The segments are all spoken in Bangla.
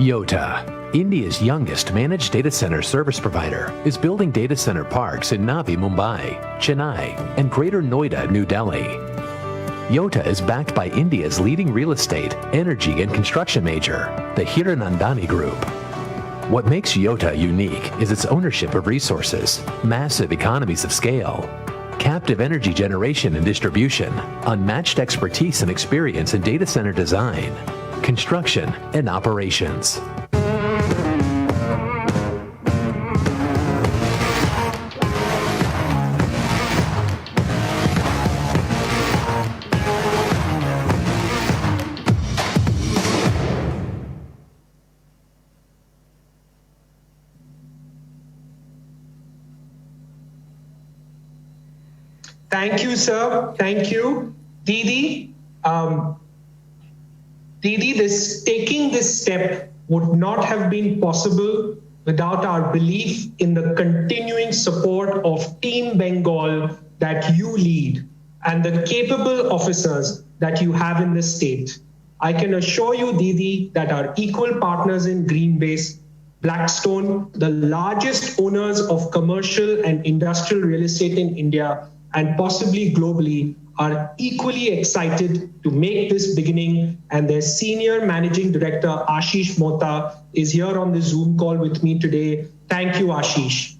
Yotta, India's youngest managed data center service provider, is building data center parks in Navi Mumbai, Chennai, and Greater Noida, New Delhi. Yotta is backed by India's leading real estate, energy, and construction major, the Hiranandani Group. What makes Yotta unique is its ownership of resources, massive economies of scale, captive energy generation and distribution, unmatched expertise and experience in data center design, construction, and operations. Thank you, sir. Thank you. Didi, taking this step would not have been possible without our belief in the continuing support of Team Bengal that you lead and the capable officers that you have in the state. I can assure you, Didi, that our equal partners in Greenbase, Blackstone, the largest owners of commercial and industrial real estate in India, and possibly globally, are equally excited to make this beginning, and their senior managing director, Ashish Mohta, is here on the Zoom call with me today. Thank you, Ashish.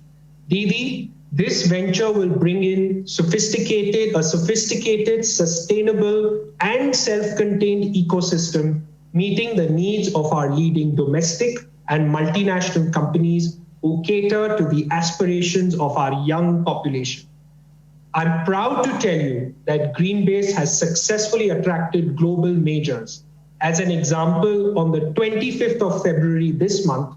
Didi, this venture will bring in a sophisticated, sustainable, and self-contained ecosystem, meeting the needs of our leading domestic and multinational companies who cater to the aspirations of our young population. I'm proud to tell you that Greenbase has successfully attracted global majors. As an example, on the 25th of February this month,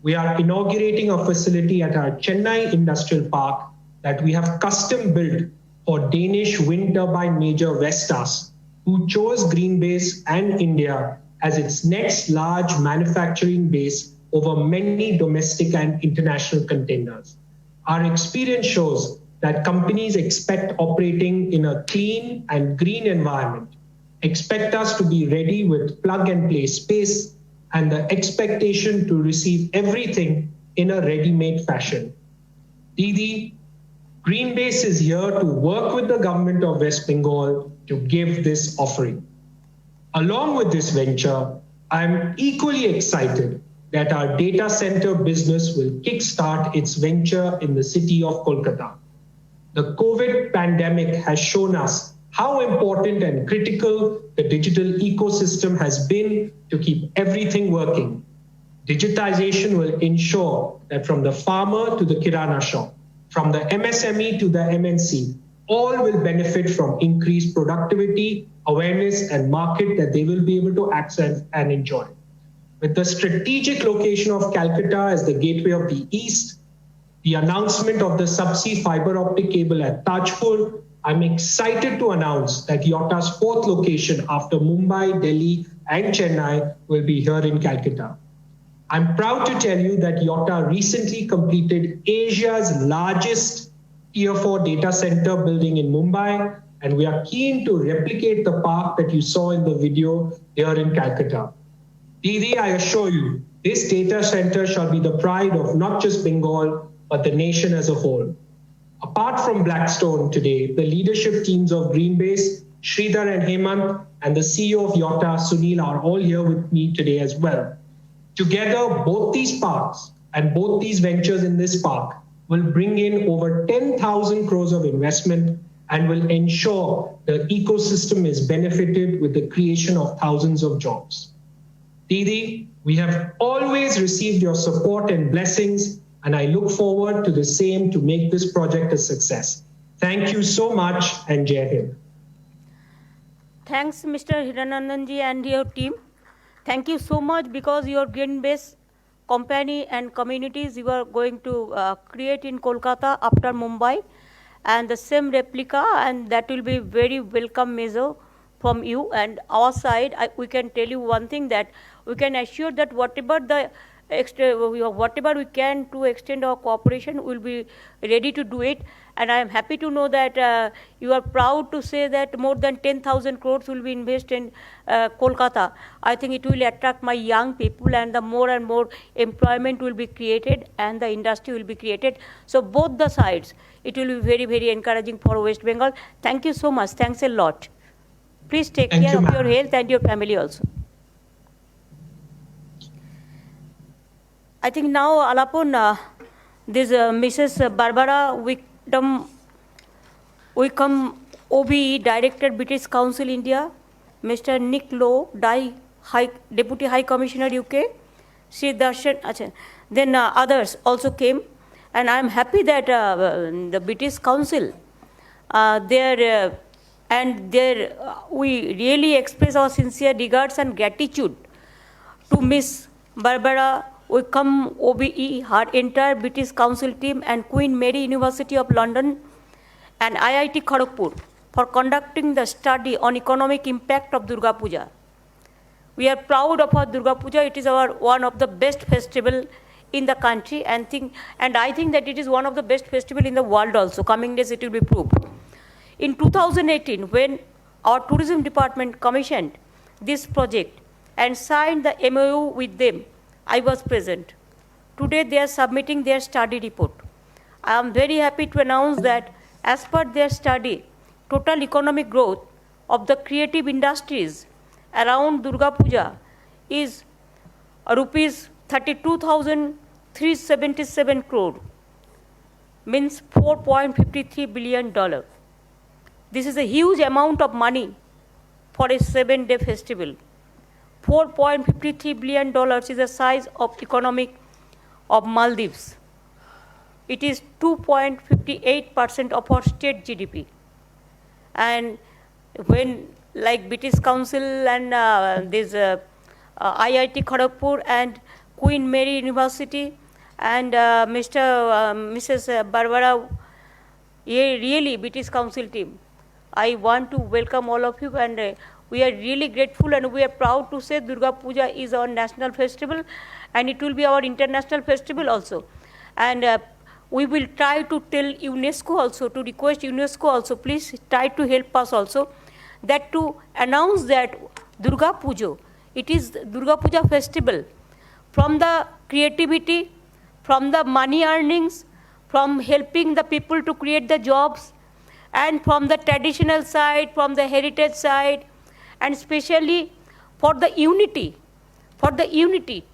we are inaugurating a facility at our Chennai Industrial Park that we have custom built for Danish wind turbine major Vestas, who chose Greenbase and India as its next large manufacturing base over many domestic and international containers. Our experience shows that companies expect operating in a clean and green environment, expect us to be ready with plug and play space, and the expectation to receive everything in a ready-made fashion. Didi, Greenbase is here to work with the government of West Bengal to give this offering. Along with this venture, I'm equally excited that our data center business will kickstart its venture in the city of Kolkata. The COVID pandemic has shown us how important and critical the digital ecosystem has been to keep everything working. Digitization will ensure that from the farmer to the Kirana shop, from the MSME to the MNC, all will benefit from increased productivity, awareness, and market that they will be able to access and enjoy. With the strategic location of Calcutta as the gateway of the East, the announcement of the subsea fiber optic cable at Tajpur, I'm excited to announce that Yotta's fourth location after Mumbai, Delhi, and Chennai will be here in Calcutta. I'm proud to tell you that Yotta recently completed Asia's largest Tier 4 data center building in Mumbai, and we are keen to replicate the park that you saw in the video here in Calcutta. Didi, I assure you, this data center shall be the pride of not just Bengal, but the nation as a whole. Apart from Blackstone today, the leadership teams of Greenbase, Sridhar and Hemant, and the CEO of Yotta, Sunil, are all here with me today as well. Together, both these parks and both these ventures in this park will bring in over 10,000 crores of investment and will ensure the ecosystem is benefited with the creation of thousands of jobs. Didi, we have always received your support and blessings, and I look forward to the same to make this project a success. Thank you so much, and Jai Hind. Thanks, Mr. Hiranandanji and your team. Thank you so much, because your Greenbase company and communities you are going to create in Kolkata after Mumbai, and the same replica, and that will be very welcome measure from you. And our side, we can tell you one thing, that we can assure that whatever we can to extend our cooperation, we will be ready to do it. And I am happy to know that you are proud to say that more than 10,000 crores will be invested in Kolkata. I think it will attract my young people, and the more and more employment will be created and the industry will be created. So both the sides, it will be very, very encouraging for West Bengal. Thank you so much. Thanks a lot. Please take care of your health and your family also. I think now Alapun, this Mrs. Barbara Wickham, OBE, Director, British Council, India, Mr. Nick Lowe, Deputy High Commissioner, UK, Sri Darshan, then others also came. And I am happy that the British Council, we really express our sincere regards and gratitude to Miss Barbara Wickham, OBE, her entire British Council team, and Queen Mary University of London and IIT Kharagpur for conducting the study on economic impact of Durga Puja. We are proud of our Durga Puja. It is one of the best festival in the country, and I think that it is one of the best festival in the world also. Coming days it will be proved. In 2018, when our tourism department commissioned this project and signed the MOU with them, I was present. Today they are submitting their study report. I am very happy to announce that as per their study, total economic growth of the creative industries around Durga Puja is rupees 32,377 crore, means $4.53 billion. This is a huge amount of money for a 7-day festival. $4.53 billion is the size of economic of Maldives. It is 2.58% of our state GDP. And when like British Council and IIT Kharagpur and Queen Mary University and Mrs. Barbara, really British Council team, I want to welcome all of you, and we are really grateful, and we are proud to say Durga Puja is our national festival, and it will be our international festival also. And we will try to tell UNESCO also, to request UNESCO also, please try to help us also, that to announce that Durga Puja, it is Durga Puja festival, from the creativity, from the money earnings, from helping the people to create the jobs, and from the traditional side, from the heritage side, and especially for the unity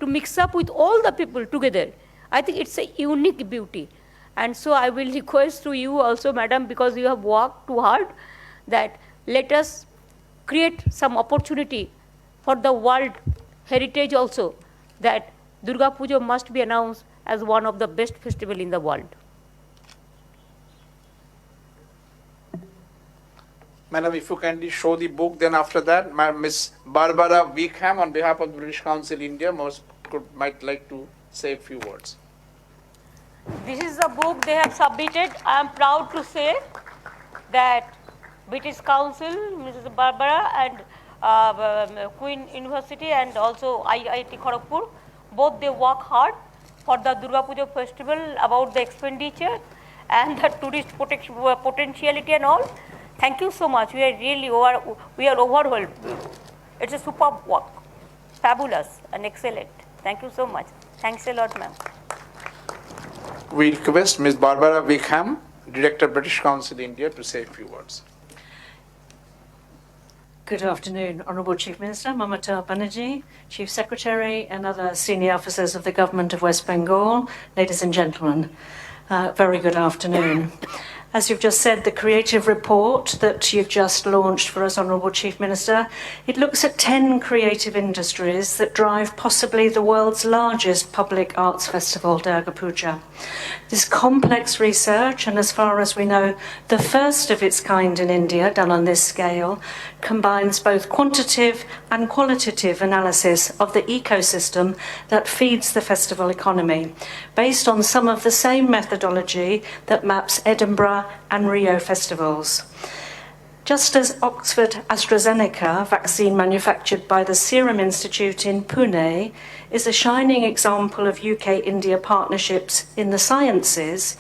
to mix up with all the people together. I think it's a unique beauty. And so I will request to you also, madam, because you have worked too hard, that let us create some opportunity for the world heritage also, that Durga Puja must be announced as one of the best festival in the world. Madam, if you kindly show the book, then after that, Miss Barbara Wickham, on behalf of the British Council India, might like to say a few words. This is the book they have submitted. I am proud to say that British Council, Mrs. Barbara, and Queen University, and also IIT Kharagpur, both they work hard for the Durga Puja festival, about the expenditure and the tourist potentiality and all. Thank you so much. We are overwhelmed. It's a superb work. Fabulous and excellent. Thank you so much. Thanks a lot, ma'am. We request Ms. Barbara Wickham, Director, British Council, India, to say a few words. Good afternoon, Honourable Chief Minister Mamata Banerjee, Chief Secretary and other senior officers of the Government of West Bengal, ladies and gentlemen. Very good afternoon. As you've just said, the creative report that you've just launched for us, Honourable Chief Minister, it looks at 10 creative industries that drive possibly the world's largest public arts festival, Durga Puja. This complex research, and as far as we know, the first of its kind in India done on this scale, combines both quantitative and qualitative analysis of the ecosystem that feeds the festival economy, based on some of the same methodology that maps Edinburgh and Rio festivals. Just as Oxford AstraZeneca vaccine manufactured by the Serum Institute in Pune is a shining example of UK-India partnerships in the sciences,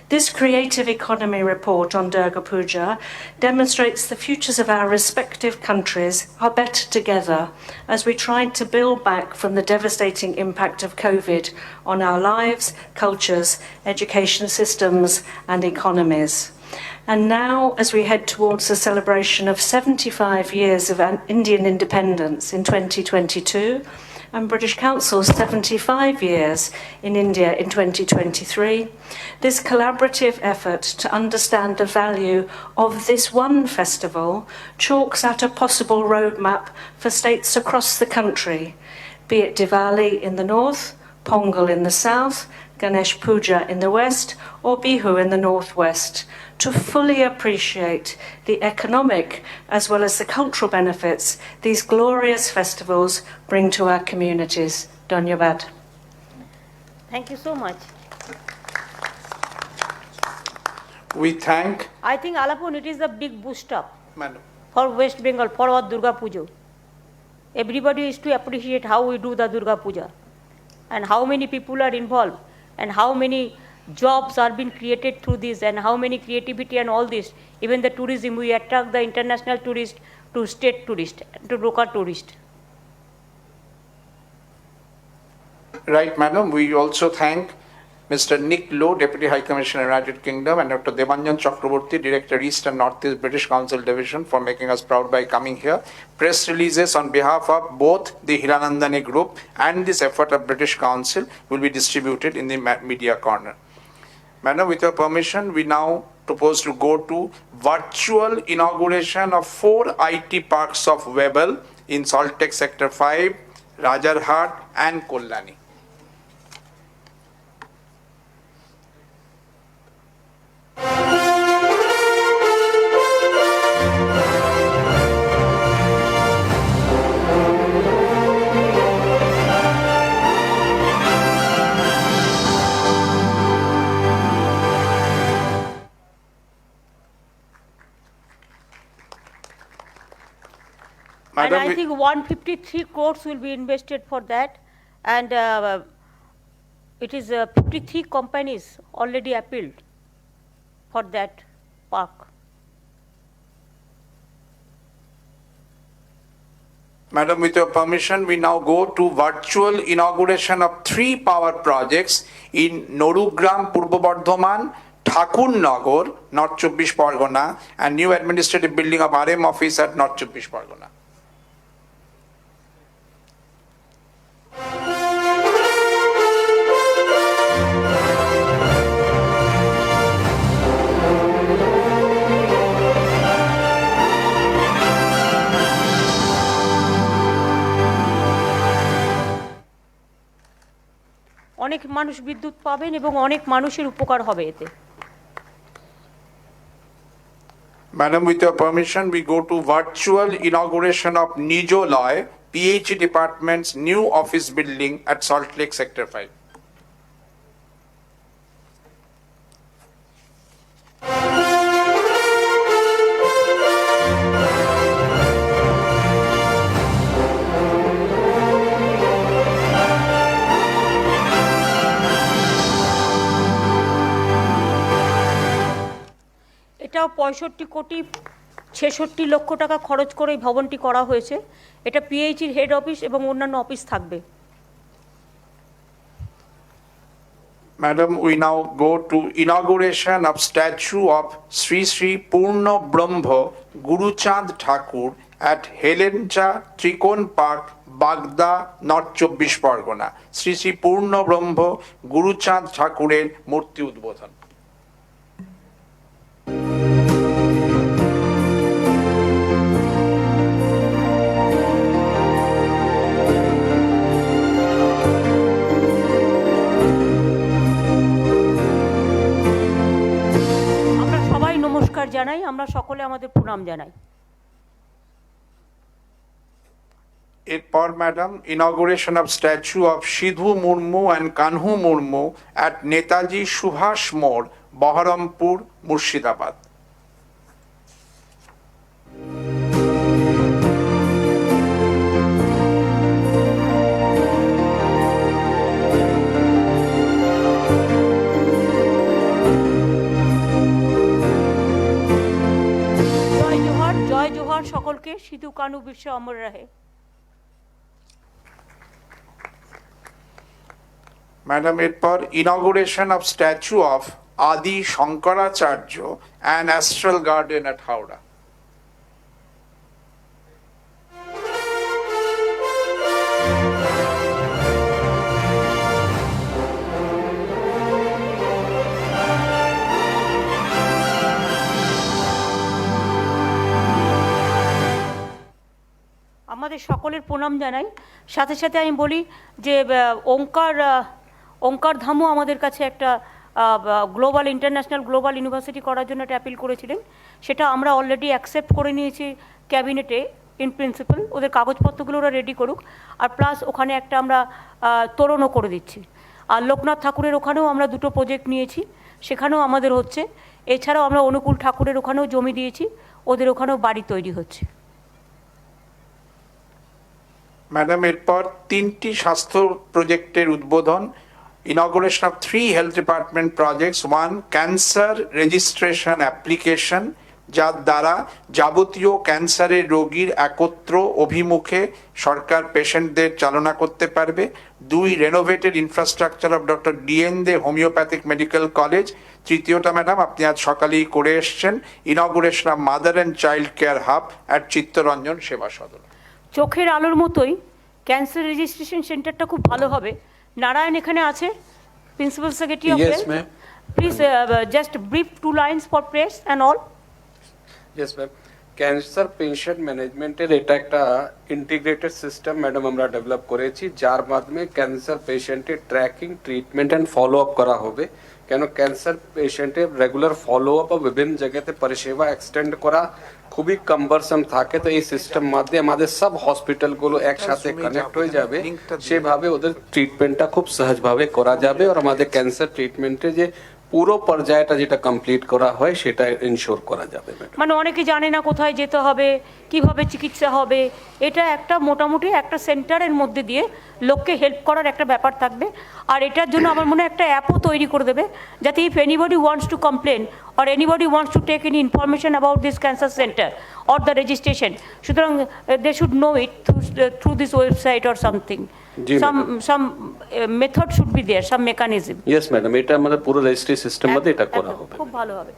this creative economy report on Durga Puja demonstrates the futures of our respective countries are better together as we try to build back from the devastating impact of COVID on our lives, cultures, education systems and economies. And now, as we head towards the celebration of 75 years of Indian independence in 2022, and British Council's 75 years in India in 2023, this collaborative effort to understand the value of this one festival chalks out a possible roadmap for states across the country, be it Diwali in the north, Pongal in the south, Ganesh Puja in the west, or Bihu in the northwest, to fully appreciate the economic as well as the cultural benefits these glorious festivals bring to our communities. Dhanyavad. Thank you so much. We thank I think Alapun, it is a big boost up Madam. for West Bengal, for our Durga Puja. Everybody is to appreciate how we do the Durga Puja and how many people are involved and how many jobs are being created through this and how many creativity and all this. Even the tourism, we attract the international tourist to state tourist, to local tourist. Right, Madam. We also thank Mr. Nick Lowe, Deputy High Commissioner, United Kingdom, and Dr. Debanjan Chakraborty, Director, East and Northeast British Council Division, for making us proud by coming here. Press releases on behalf of both the Hiranandani Group and this effort of British Council will be distributed in the media corner. Madam, with your permission, we now propose to go to virtual inauguration of 4 IT parks of Webel in Salttech Sector 5, Rajarhat and Kollani. And Madam, I think 153 crores will be invested for that. And it is 53 companies already appealed for that park. Madam, with your permission, we now go to virtual inauguration of 3 power projects in Norugram, Purbo Bardhaman, Thakurnagar, North Chobbish Pargona, and new administrative building of RM office at North Chobbish Pargona. অনেক মানুষ বিদ্যুৎ পাবেন এবং অনেক মানুষের উপকার হবে এতে। Madam, with your permission, we go to virtual inauguration of Nijoloy, PH Department's new office building at Salt Lake Sector 5. এটাও 65 কোটি ৬৬ লক্ষ টাকা খরচ করে এই ভবনটি করা হয়েছে। এটা পিএইচির হেড অফিস এবং অন্যান্য অফিস থাকবে। Madam, we now go to inauguration of statue of Sri Sri Purna Brahma Guruchand Thakur at Helencha Trikon Park, Bagda, North 24 Pargona. Sri Sri Purna Brahma Guruchand Thakurer Murti Udbodhon. আমরা সবাই নমস্কার জানাই, আমরা সকলে আমাদের প্রণাম জানাই। এরপর madam inauguration of statue of Sidhu Murmu and Kanhu Murmu at Netaji Subhash Mode, Baharampur, Murshidabad. জয় জোহার সকলকে। সিধু কানু বিশ্ব অমর রাহে। Madam, এরপর inauguration of statue of Adi Shankaracharya and Astral Garden at Howrah. আমাদের সকলের প্রণাম জানাই। সাথে সাথে আমি বলি যে ওঙ্কার ধামও আমাদের কাছে একটা গ্লোবাল ইন্টারন্যাশনাল গ্লোবাল ইউনিভার্সিটি করার জন্য একটা অ্যাপিল করেছিলেন, সেটা আমরা অলরেডি অ্যাকসেপ্ট করে নিয়েছি ক্যাবিনেটে ইন প্রিন্সিপাল। ওদের কাগজপত্রগুলো ওরা রেডি করুক, আর প্লাস ওখানে একটা আমরা তোরণও করে দিচ্ছি। আর লোকনাথ ঠাকুরের ওখানেও আমরা দুটো প্রজেক্ট নিয়েছি, সেখানেও আমাদের হচ্ছে। এছাড়াও আমরা অনুকূল ঠাকুরের ওখানেও জমি দিয়েছি, ওদের ওখানেও বাড়ি তৈরি হচ্ছে। ম্যাডাম, এরপর 3টি স্বাস্থ্য প্রজেক্টের উদ্বোধন। Inauguration of 3 health department projects. 1, cancer registration application, যার দ্বারা যাবতীয় ক্যান্সারের রোগীর একত্র অভিমুখে সরকার পেশেন্টদের চালনা করতে পারবে। 2, renovated infrastructure of doctor DN De homeopathic medical college. তৃতীয়টা ম্যাডাম আপনি আজ সকালেই করে এসছেন, inauguration of mother and child care hub at Chittaranjan Seva Sadan. চোখের আলোর মতোই ক্যান্সার রেজিস্ট্রেশন সেন্টারটা খুব ভালো হবে। নারায়ণ এখানে আছে, principal secretary of health. Please just brief 2 lines for press and all. Yes ma'am, cancer patient ম্যানেজমেন্টের এটা একটা ইন্টিগ্রেটেড সিস্টেম ম্যাডাম আমরা ডেভেলপ করেছি, যার মাধ্যমে ক্যান্সার পেশেন্টের tracking, treatment and follow up করা হবে। কেন ক্যান্সার পেশেন্টের রেগুলার ফলো আপ ও বিভিন্ন জায়গাতে পরিষেবা এক্সটেন্ড করা খুবই কম্বারসাম থাকে, তো এই সিস্টেম মাধ্যমে আমাদের সব হসপিটালগুলো একসাথে কানেক্ট হয়ে যাবে, সেভাবে ওদের ট্রিটমেন্টটা খুব সহজভাবে করা যাবে। আর আমাদের ক্যান্সার ট্রিটমেন্টে যে পুরো পর্যায়টা যেটা কমপ্লিট করা হয় সেটা ইনশোর করা যাবে। মানে অনেকে জানে না কোথায় যেতে হবে, কিভাবে চিকিৎসা হবে। এটা একটা মোটামুটি একটা সেন্টারের মধ্যে দিয়ে লোককে হেল্প করার একটা ব্যাপার থাকবে। আর এটার জন্য আমার মনে হয় একটা অ্যাপও তৈরি করে দেবে, যাতে if anybody wants to complain or anybody wants to take any information about this cancer center or the registration, সুতরাং they should know it through this website or something. Some method should be there, some mechanism. Yes madam, এটা আমাদের পুরো রেজিস্ট্রি সিস্টেম মধ্যে এটা করা হবে। খুব ভালো হবে।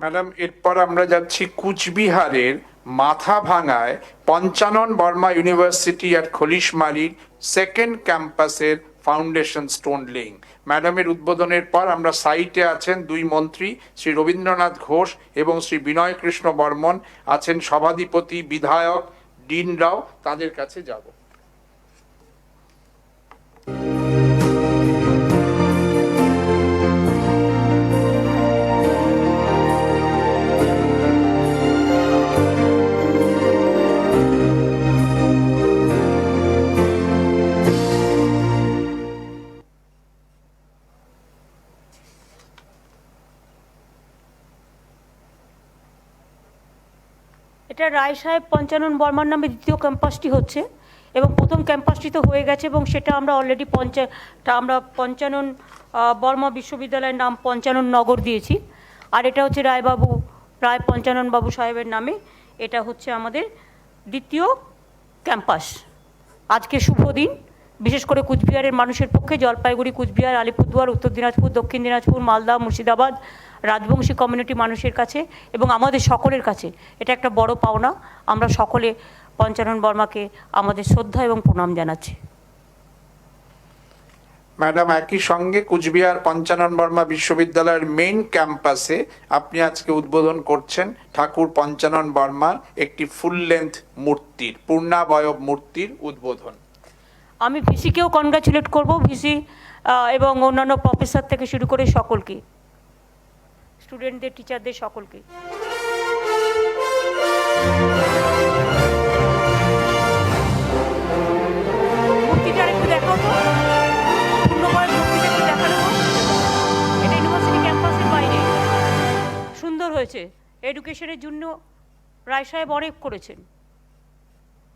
ম্যাডাম, এরপর আমরা যাচ্ছি কুচবিহারের মাথা ভাঙায় পঞ্চানন বর্মা ইউনিভার্সিটি অ্যাট খলিশমারির সেকেন্ড ক্যাম্পাসের ফাউন্ডেশন স্টোন লেইং। ম্যাডামের উদ্বোধনের পর আমরা সাইটে আছেন দুই মন্ত্রী শ্রী রবীন্দ্রনাথ ঘোষ এবং শ্রী বিনয় কৃষ্ণ বর্মন, আছেন সভাধিপতি, বিধায়ক, ডিনরাও, তাদের কাছে যাব। এটা রায় সাহেব পঞ্চানন বর্মার নামে দ্বিতীয় ক্যাম্পাসটি হচ্ছে এবং প্রথম ক্যাম্পাসটি তো হয়ে গেছে এবং সেটা আমরা অলরেডি পঞ্চানন বর্মা বিশ্ববিদ্যালয়ের নাম পঞ্চানন নগর দিয়েছি। আর এটা হচ্ছে রায় পঞ্চানন বাবু সাহেবের নামে, এটা হচ্ছে আমাদের দ্বিতীয় ক্যাম্পাস। আজকে শুভ দিন, বিশেষ করে কুচবিহারের মানুষের পক্ষে। জলপাইগুড়ি, কুচবিহার, আলিপুরদুয়ার, উত্তর দিনাজপুর, দক্ষিণ দিনাজপুর, মালদা, মুর্শিদাবাদ, রাজবংশী কমিউনিটি মানুষের কাছে এবং আমাদের সকলের কাছে এটা একটা বড় পাওনা। আমরা সকলে পঞ্চানন বর্মাকে আমাদের শ্রদ্ধা এবং প্রণাম জানাচ্ছি। ম্যাডাম, একই সঙ্গে কুচবিহার পঞ্চানন বর্মা বিশ্ববিদ্যালয়ের মেইন ক্যাম্পাসে আপনি আজকে উদ্বোধন করছেন ঠাকুর পঞ্চানন বর্মার একটি ফুল লেন্থ মূর্তির, পূর্ণাবয়ব মূর্তির উদ্বোধন। আমি ভিসিকেও কনগ্রাচুলেট করব, ভিসি এবং অন্যান্য প্রফেসর থেকে শুরু করে সকলকে, স্টুডেন্টদের, টিচারদের, সকলকে। মূর্তিটা একটু দেখাও তো, পূর্ণবয়ব মূর্তিটা একটু দেখানো। এটা ইউনিভার্সিটি ক্যাম্পাসের বাইরে, সুন্দর হয়েছে। এডুকেশনের জন্য রায় সাহেব অনেক করেছেন।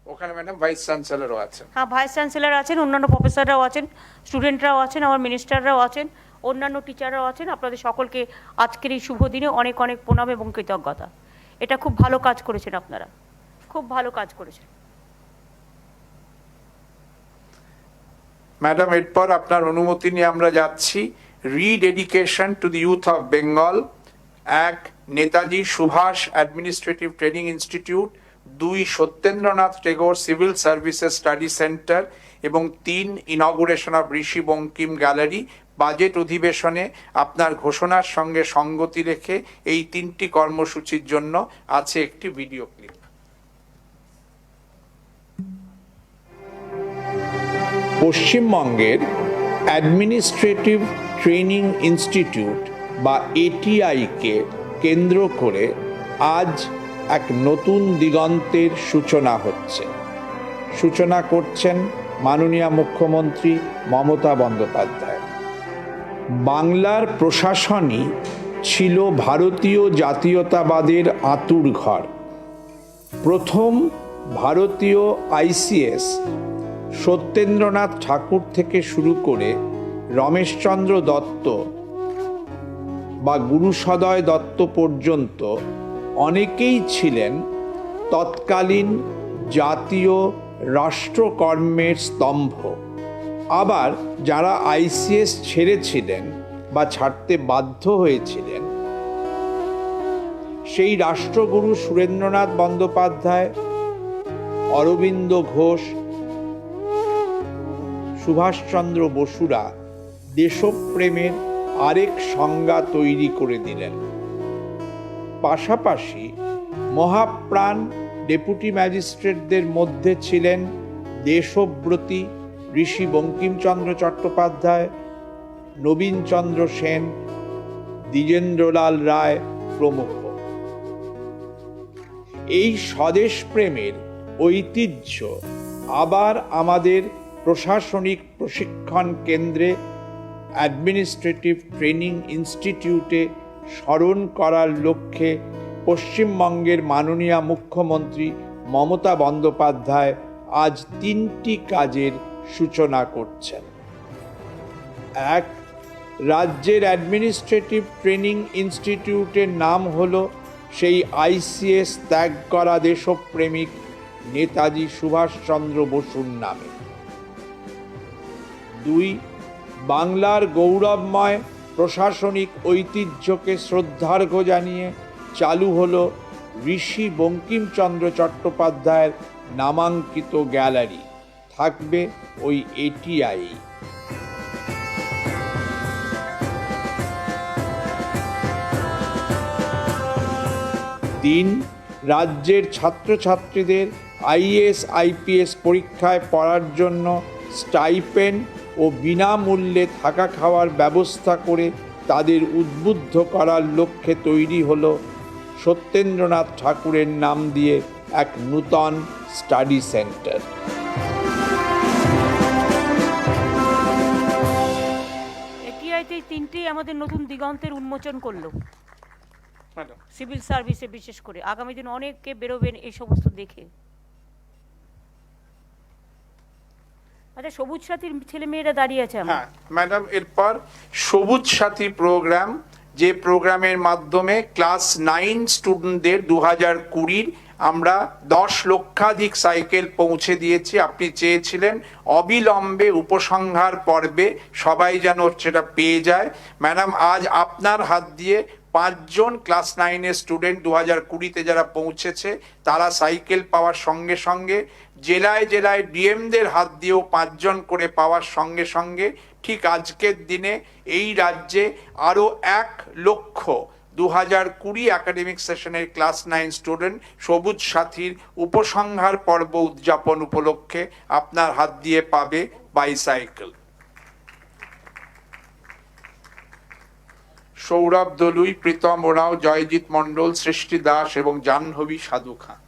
ওখানে ম্যাডাম ভাইস চ্যান্সেলরও আছেন। হ্যাঁ, ভাইস চ্যান্সেলর আছেন, অন্যান্য প্রফেসররাও আছেন, স্টুডেন্টরাও আছেন, আমার মিনিস্টাররাও আছেন, অন্যান্য টিচাররাও আছেন। আপনাদের সকলকে আজকের এই শুভ দিনে অনেক অনেক প্রণাম এবং কৃতজ্ঞতা। এটা খুব ভালো কাজ করেছেন আপনারা, খুব ভালো কাজ করেছেন। ম্যাডাম, এরপর আপনার অনুমতি নিয়ে আমরা যাচ্ছি rededication to the youth of Bengal, এক Netaji Subhash administrative training institute, 2 Satyendranath Tagore civil services study centre এবং 3 inauguration of Rishi Bankim gallery. Budget অধিবেশনে আপনার ঘোষণার সঙ্গে সঙ্গতি রেখে এই 3টি কর্মসূচির জন্য আছে একটি ভিডিও ক্লিপ। পশ্চিমবঙ্গের অ্যাডমিনিস্ট্রেটিভ ট্রেনিং ইনস্টিটিউট বা এটিআইকে কেন্দ্র করে আজ এক নতুন দিগন্তের সূচনা হচ্ছে। সূচনা করছেন মাননীয় মুখ্যমন্ত্রী মমতা বন্দ্যোপাধ্যায়। বাংলার প্রশাসনই ছিল ভারতীয় জাতীয়তাবাদের আঁতুড়ঘর। প্রথম ভারতীয় আইসিএস সত্যেন্দ্রনাথ ঠাকুর থেকে শুরু করে রমেশচন্দ্র দত্ত বা গুরুসদয় দত্ত পর্যন্ত অনেকেই ছিলেন তৎকালীন জাতীয় রাষ্ট্রকর্মের স্তম্ভ। আবার যারা আইসিএস ছেড়েছিলেন বা ছাড়তে বাধ্য হয়েছিলেন, সেই রাষ্ট্রগুরু সুরেন্দ্রনাথ বন্দ্যোপাধ্যায়, অরবিন্দ ঘোষ, সুভাষচন্দ্র বসুরা দেশপ্রেমের আরেক সংজ্ঞা তৈরি করে দিলেন। পাশাপাশি মহাপ্রাণ ডেপুটি ম্যাজিস্ট্রেটদের মধ্যে ছিলেন দেশব্রতী ঋষি বঙ্কিমচন্দ্র চট্টোপাধ্যায়, নবীনচন্দ্র সেন, দ্বিজেন্দ্রলাল রায় প্রমুখ। এই স্বদেশ প্রেমের ঐতিহ্য আবার আমাদের প্রশাসনিক প্রশিক্ষণ কেন্দ্রে অ্যাডমিনিস্ট্রেটিভ ট্রেনিং ইনস্টিটিউটে স্মরণ করার লক্ষ্যে পশ্চিমবঙ্গের মাননীয় মুখ্যমন্ত্রী মমতা বন্দ্যোপাধ্যায় আজ 3টি কাজের সূচনা করছেন। এক, রাজ্যের অ্যাডমিনিস্ট্রেটিভ ট্রেনিং ইনস্টিটিউটের নাম হলো সেই আইসিএস ত্যাগ করা দেশপ্রেমিক নেতাজি সুভাষচন্দ্র বসুর নামে। 2, বাংলার গৌরবময় প্রশাসনিক ঐতিহ্যকে শ্রদ্ধার্ঘ্য জানিয়ে চালু হলো ঋষি বঙ্কিমচন্দ্র চট্টোপাধ্যায়ের নামাঙ্কিত গ্যালারি থাকবে ওই এটিআই। তিন, রাজ্যের ছাত্রছাত্রীদের আইএএস আইপিএস পরীক্ষায় পড়ার জন্য স্টাইপেন্ড ও বিনামূল্যে থাকা খাওয়ার ব্যবস্থা করে তাদের উদ্বুদ্ধ করার লক্ষ্যে তৈরি হলো সত্যেন্দ্রনাথ ঠাকুরের নাম দিয়ে এক নূতন স্টাডি সেন্টার। এটিআইতে তিনটেই আমাদের নতুন দিগন্তের উন্মোচন করলো, ম্যাডাম সিভিল সার্ভিসে বিশেষ করে। আগামী দিন অনেকে বেরোবেন এই সমস্ত দেখে। আচ্ছা, সবুজ সাথীর ছেলে মেয়েরা দাঁড়িয়ে আছে আমার। হ্যাঁ ম্যাডাম, এরপর সবুজ সাথী প্রোগ্রাম, যে প্রোগ্রামের মাধ্যমে ক্লাস 9 স্টুডেন্টদের 2020 আমরা 10 লক্ষাধিক সাইকেল পৌঁছে দিয়েছি। আপনি চেয়েছিলেন অবিলম্বে উপসংহার পর্বে সবাই যেন সেটা পেয়ে যায়। ম্যাডাম, আজ আপনার হাত দিয়ে 5 জন ক্লাস 9-এর স্টুডেন্ট 2020-তে যারা পৌঁছেছে তারা সাইকেল পাওয়ার সঙ্গে সঙ্গে জেলায় জেলায় ডিএমদের হাত দিয়েও 5 জন করে পাওয়ার সঙ্গে সঙ্গে ঠিক আজকের দিনে এই রাজ্যে আরও 1 লক্ষ 2020 একাডেমিক সেশনের ক্লাস 9 স্টুডেন্ট সবুজ সাথীর উপসংহার পর্ব উদযাপন উপলক্ষে আপনার হাত দিয়ে পাবে বাইসাইকেল। সৌরভ দলুই, প্রীতম ওরাও, জয়জিৎ মণ্ডল, সৃষ্টি দাস এবং জাহ্নবী সাধু খান।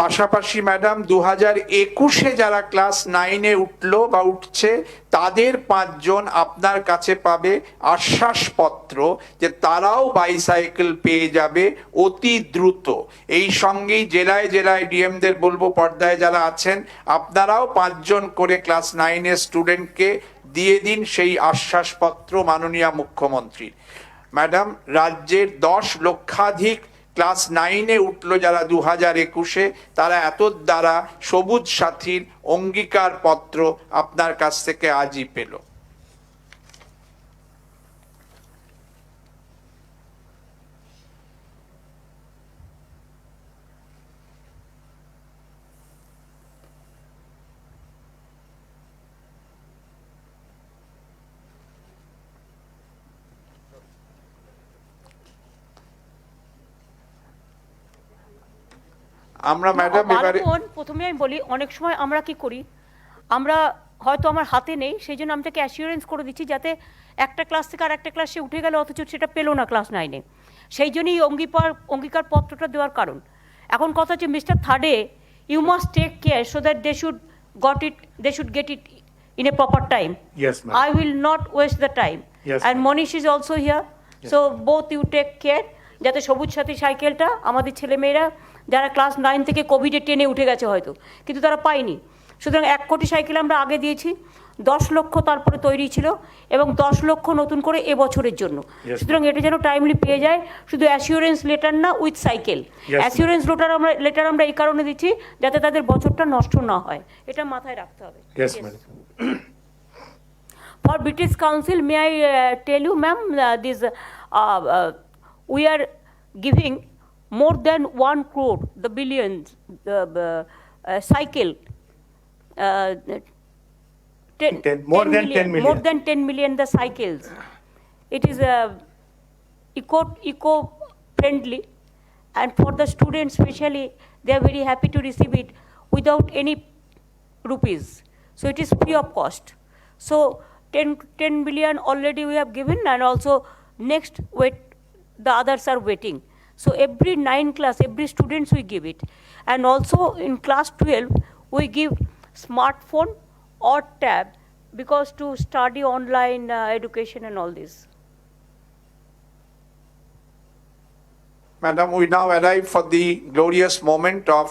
পাশাপাশি ম্যাডাম 2021-এ যারা ক্লাস 9-এ উঠলো বা উঠছে তাদের 5 জন আপনার কাছে পাবে আশ্বাসপত্র যে তারাও বাইসাইকেল পেয়ে যাবে অতি দ্রুত। এই সঙ্গেই জেলায় জেলায় ডিএমদের বলবো, পর্দায় যারা আছেন আপনারাও 5 জন করে ক্লাস 9-এর স্টুডেন্টকে দিয়ে দিন সেই আশ্বাসপত্র মাননীয় মুখ্যমন্ত্রীর। ম্যাডাম, রাজ্যের 10 লক্ষাধিক ক্লাস 9-এ উঠলো যারা 2021-এ, তারা এত দ্বারা সবুজ সাথীর অঙ্গীকার পত্র আপনার কাছ থেকে আজই পেল। আমরা ম্যাডাম এবারে প্রথমে আমি বলি, অনেক সময় আমরা কি করি, আমরা হয়তো আমার হাতে নেই সেই জন্য আমি তাকে অ্যাসিওরেন্স করে দিচ্ছি যাতে একটা ক্লাস থেকে আর একটা ক্লাসে উঠে গেলে অথচ সেটা পেলো না ক্লাস 9-এ। সেই জন্যই অঙ্গীকার পত্রটা দেওয়ার কারণ। এখন কথা হচ্ছে মিস্টার থার্ডে, you must take care so that they should get it in a proper time. Yes, ma'am. I will not waste the time. Yes, and ma'am. Monish is also here. So both you take care যাতে সবুজ সাথী সাইকেলটা আমাদের ছেলেমেয়েরা যারা ক্লাস 9 থেকে কোভিডে টেনে উঠে গেছে হয়তো, কিন্তু তারা পায়নি। সুতরাং 1 কোটি সাইকেল আমরা আগে দিয়েছি, 10 লক্ষ তারপরে তৈরি ছিল এবং 10 লক্ষ নতুন করে এবছরের জন্য। সুতরাং এটা যেন টাইমলি পেয়ে যায়, শুধু অ্যাসিওরেন্স লেটার না, উইথ সাইকেল। অ্যাসিওরেন্স লেটার আমরা এই কারণে দিচ্ছি যাতে তাদের বছরটা নষ্ট না হয়, এটা মাথায় রাখতে হবে। Yes, madam. For British Council, may I tell you, ma'am, we are giving more than 1 crore, the billions, cycle. 10 million. More than 10 million the cycles. It is eco-friendly, and for the students especially, they are very happy to receive it without any rupees. So it is free of cost. So 10 billion already we have given, and also next the others are waiting. So every 9 class, every students we give it. And also in class 12, we give smartphone or tab because to study online education and all this. Madam, we now arrive for the glorious moment of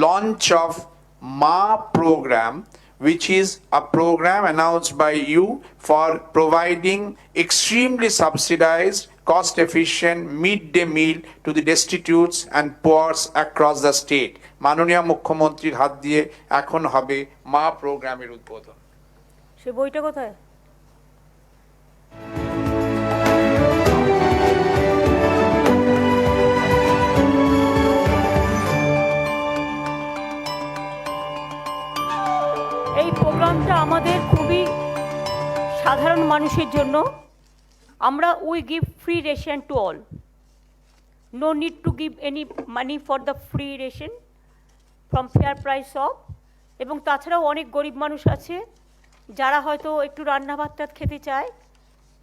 launch of Ma program, which is a program announced by you for providing extremely subsidized cost-efficient mid-day meal to the destitutes and poor across the state. মাননীয় মুখ্যমন্ত্রীর হাত দিয়ে এখন হবে মা প্রোগ্রামের উদ্বোধন। সে বইটা কোথায়? এই প্রোগ্রামটা আমাদের খুবই সাধারণ মানুষের জন্য। আমরা we give free ration to all, no need to give any money for the free ration from fair price of. এবং তাছাড়াও অনেক গরিব মানুষ আছে যারা হয়তো একটু রান্না ভাত খেতে চায়,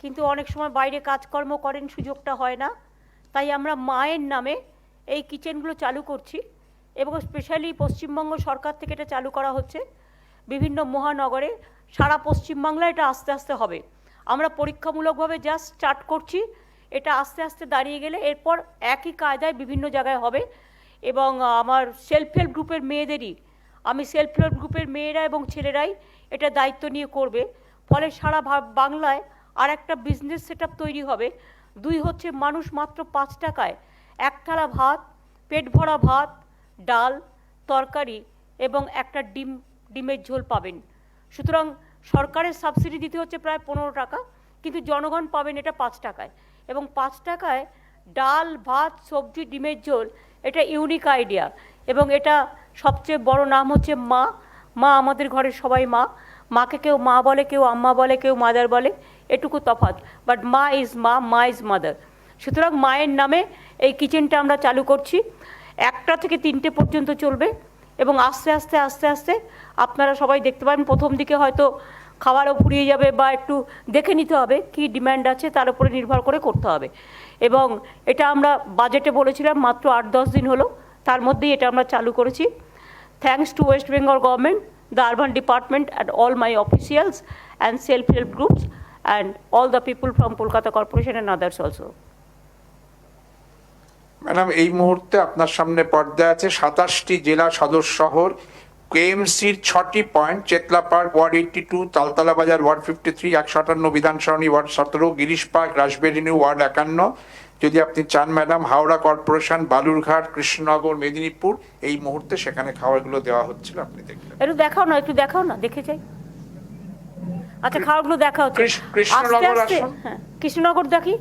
কিন্তু অনেক সময় বাইরে কাজকর্ম করেন, সুযোগটা হয় না। তাই আমরা মায়ের নামে এই কিচেনগুলো চালু করছি এবং স্পেশালি পশ্চিমবঙ্গ সরকার থেকে এটা চালু করা হচ্ছে বিভিন্ন মহানগরে। সারা পশ্চিমবাংলায় এটা আস্তে আস্তে হবে। আমরা পরীক্ষামূলকভাবে জাস্ট স্টার্ট করছি, এটা আস্তে আস্তে দাঁড়িয়ে গেলে এরপর একই কায়দায় বিভিন্ন জায়গায় হবে। এবং আমার সেলফ হেল্প গ্রুপের মেয়েদেরই, আমি সেলফ হেল্প গ্রুপের মেয়েরা এবং ছেলেরাই এটা দায়িত্ব নিয়ে করবে। ফলে সারা বাংলায় আর একটা বিজনেস সেটআপ তৈরি হবে। দুই হচ্ছে মানুষ মাত্র 5 টাকায় এক থালা ভাত, পেট ভরা ভাত, ডাল, তরকারি এবং একটা ডিমের ঝোল পাবেন। সুতরাং সরকারের সাবসিডি দিতে হচ্ছে প্রায় 15 টাকা, কিন্তু জনগণ পাবেন এটা 5 টাকায়। এবং 5 টাকায় ডাল, ভাত, সবজি, ডিমের ঝোল, এটা ইউনিক আইডিয়া। এবং এটা সবচেয়ে বড় নাম হচ্ছে মা। মা আমাদের ঘরের সবাই মা। মাকে কেউ মা বলে, কেউ আম্মা বলে, কেউ মাদার বলে, এটুকু তফাৎ। বাট মা ইজ মা, মা ইজ মাদার। সুতরাং মায়ের নামে এই কিচেনটা আমরা চালু করছি। 1টা থেকে 3টে পর্যন্ত চলবে এবং আস্তে আস্তে আস্তে আস্তে আপনারা সবাই দেখতে পাবেন। প্রথম দিকে হয়তো খাবারও ফুরিয়ে যাবে বা একটু দেখে নিতে হবে কি ডিম্যান্ড আছে, তার উপরে নির্ভর করে করতে হবে। এবং এটা আমরা বাজেটে বলেছিলাম, মাত্র 8-10 দিন হলো, তার মধ্যেই এটা আমরা চালু করেছি। Thanks to West Bengal government, the urban department and all my officials and self-help groups and all the people from Kolkata Corporation and others also. Madam, এই মুহূর্তে আপনার সামনে পর্দায় আছে 27টি জেলা সদর শহর, কেএমসির 6টি point, Chetla park ward 82, Taltala বাজার ward 53, 158 Bidhan Sarani ward 17, Girish park, রাসবেরিনি ওয়ার্ড 51। যদি আপনি চান ম্যাডাম, হাওড়া কর্পোরেশন, বালুরঘাট, কৃষ্ণনগর, মেদিনীপুর, এই মুহূর্তে সেখানে খাবারগুলো দেওয়া হচ্ছিল, আপনি দেখলেন। একটু দেখাও না, দেখে যাই। আচ্ছা, খাবারগুলো দেখা হচ্ছে। কৃষ্ণনগর আসুন। হ্যাঁ, কৃষ্ণনগর দেখি।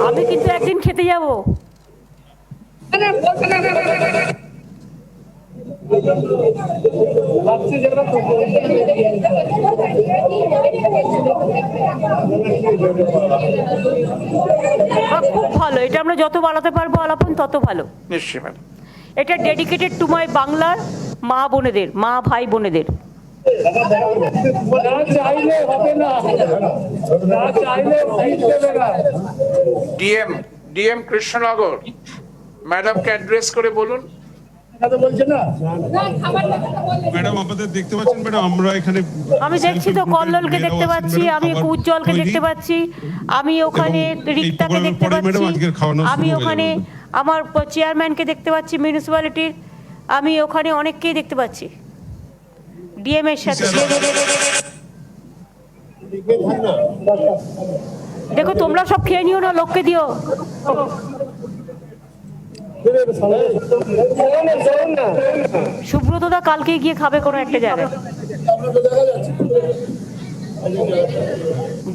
আমি কিন্তু একদিন খেতে যাব। খুব ভালো, এটা আমরা যত বাড়াতে পারবো আলাপন তত ভালো। নিশ্চয়ই ম্যাডাম। এটা ডেডিকেটেড টু মাই বাংলার মা বোনেদের, মা ভাই বোনেদের। ডিএম কৃষ্ণনগর ম্যাডামকে অ্যাড্রেস করে বলুন। ম্যাডাম আপনাদের দেখতে পাচ্ছেন ম্যাডাম, আমরা এখানে আমি দেখছি তো কল্লোলকে দেখতে পাচ্ছি, আমি উজ্জ্বলকে দেখতে পাচ্ছি, আমি ওখানে রিক্তাকে দেখতে পাচ্ছি, আমি ওখানে আমার চেয়ারম্যানকে দেখতে পাচ্ছি মিউনিসিপ্যালিটির, আমি ওখানে অনেককেই দেখতে পাচ্ছি ডিএম এর সাথে। দেখো তোমরা সব খেয়ে নিও না, লোককে দিও। সুব্রতদা কালকে গিয়ে খাবে কোনো একটা জায়গায়।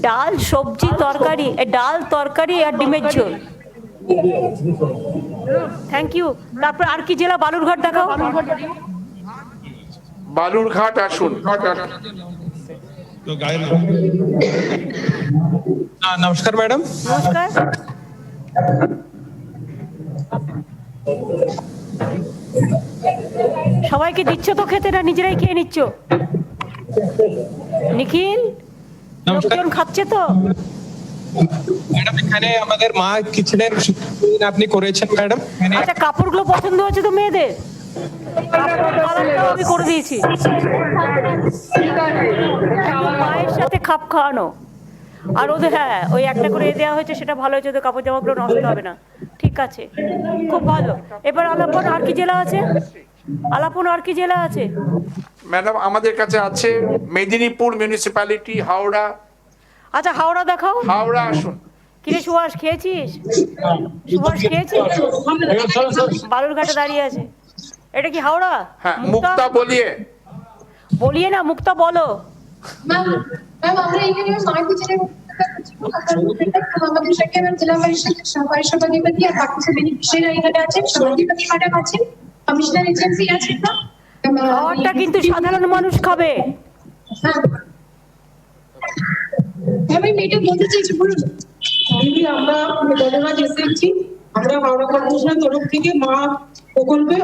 ডাল, সবজি, তরকারি, ডাল, তরকারি আর ডিমের ঝোল। Thank you. তারপর আর কি জেলা? বালুরঘাট দেখাও। বালুরঘাট আসুন। নমস্কার ম্যাডাম। নমস্কার। সবাইকে দিচ্ছ তো খেতে, না নিজেরাই খেয়ে নিচ্ছ? নিখিল, লোকজন খাচ্ছে তো? ম্যাডাম এখানে আমাদের মা কিচেনের আপনি করেছেন ম্যাডাম। আচ্ছা, কাপড়গুলো পছন্দ হচ্ছে তো মেয়েদের? আমি করে দিয়েছি। মায়ের সাথে খাপ খাওয়ানো। আর ওদের হ্যাঁ, ওই একটা করে দেওয়া হয়েছে, সেটা ভালো হয়েছে, ওদের কাপড় জামাগুলো নষ্ট হবে না। ঠিক আছে, খুব ভালো। এবার আলাপন আর কি জেলা আছে? আলাপন আর কি জেলা আছে? ম্যাডাম আমাদের কাছে আছে মেদিনীপুর মিউনিসিপ্যালিটি, হাওড়া। আচ্ছা হাওড়া দেখাও। হাওড়া আসুন। কিরে সুভাষ খেয়েছিস? সুভাষ খেয়েছিস? বালুরঘাটে দাঁড়িয়ে আছে। এটা কি হাওড়া? হ্যাঁ, মুক্তা বলিয়ে বলিয়ে না, মুক্তা বলো। ম্যাম আমরা এখানে সমাজ বিচারে আমাদের সেখানে জেলা পরিষদের সহকারী সভাধিপতি আর বাকি সব বেনিফিশিয়ারি এখানে আছেন, সভাধিপতি ম্যাডাম আছেন, কমিশনার এজেন্সি আছেন না। খাবারটা কিন্তু সাধারণ মানুষ খাবে। আমি এটা বলতে চাইছি, বলুন। আমরা গতকাল এসেছি, আমরা হাওড়া কর্পোরেশনের তরফ থেকে মা প্রকল্পে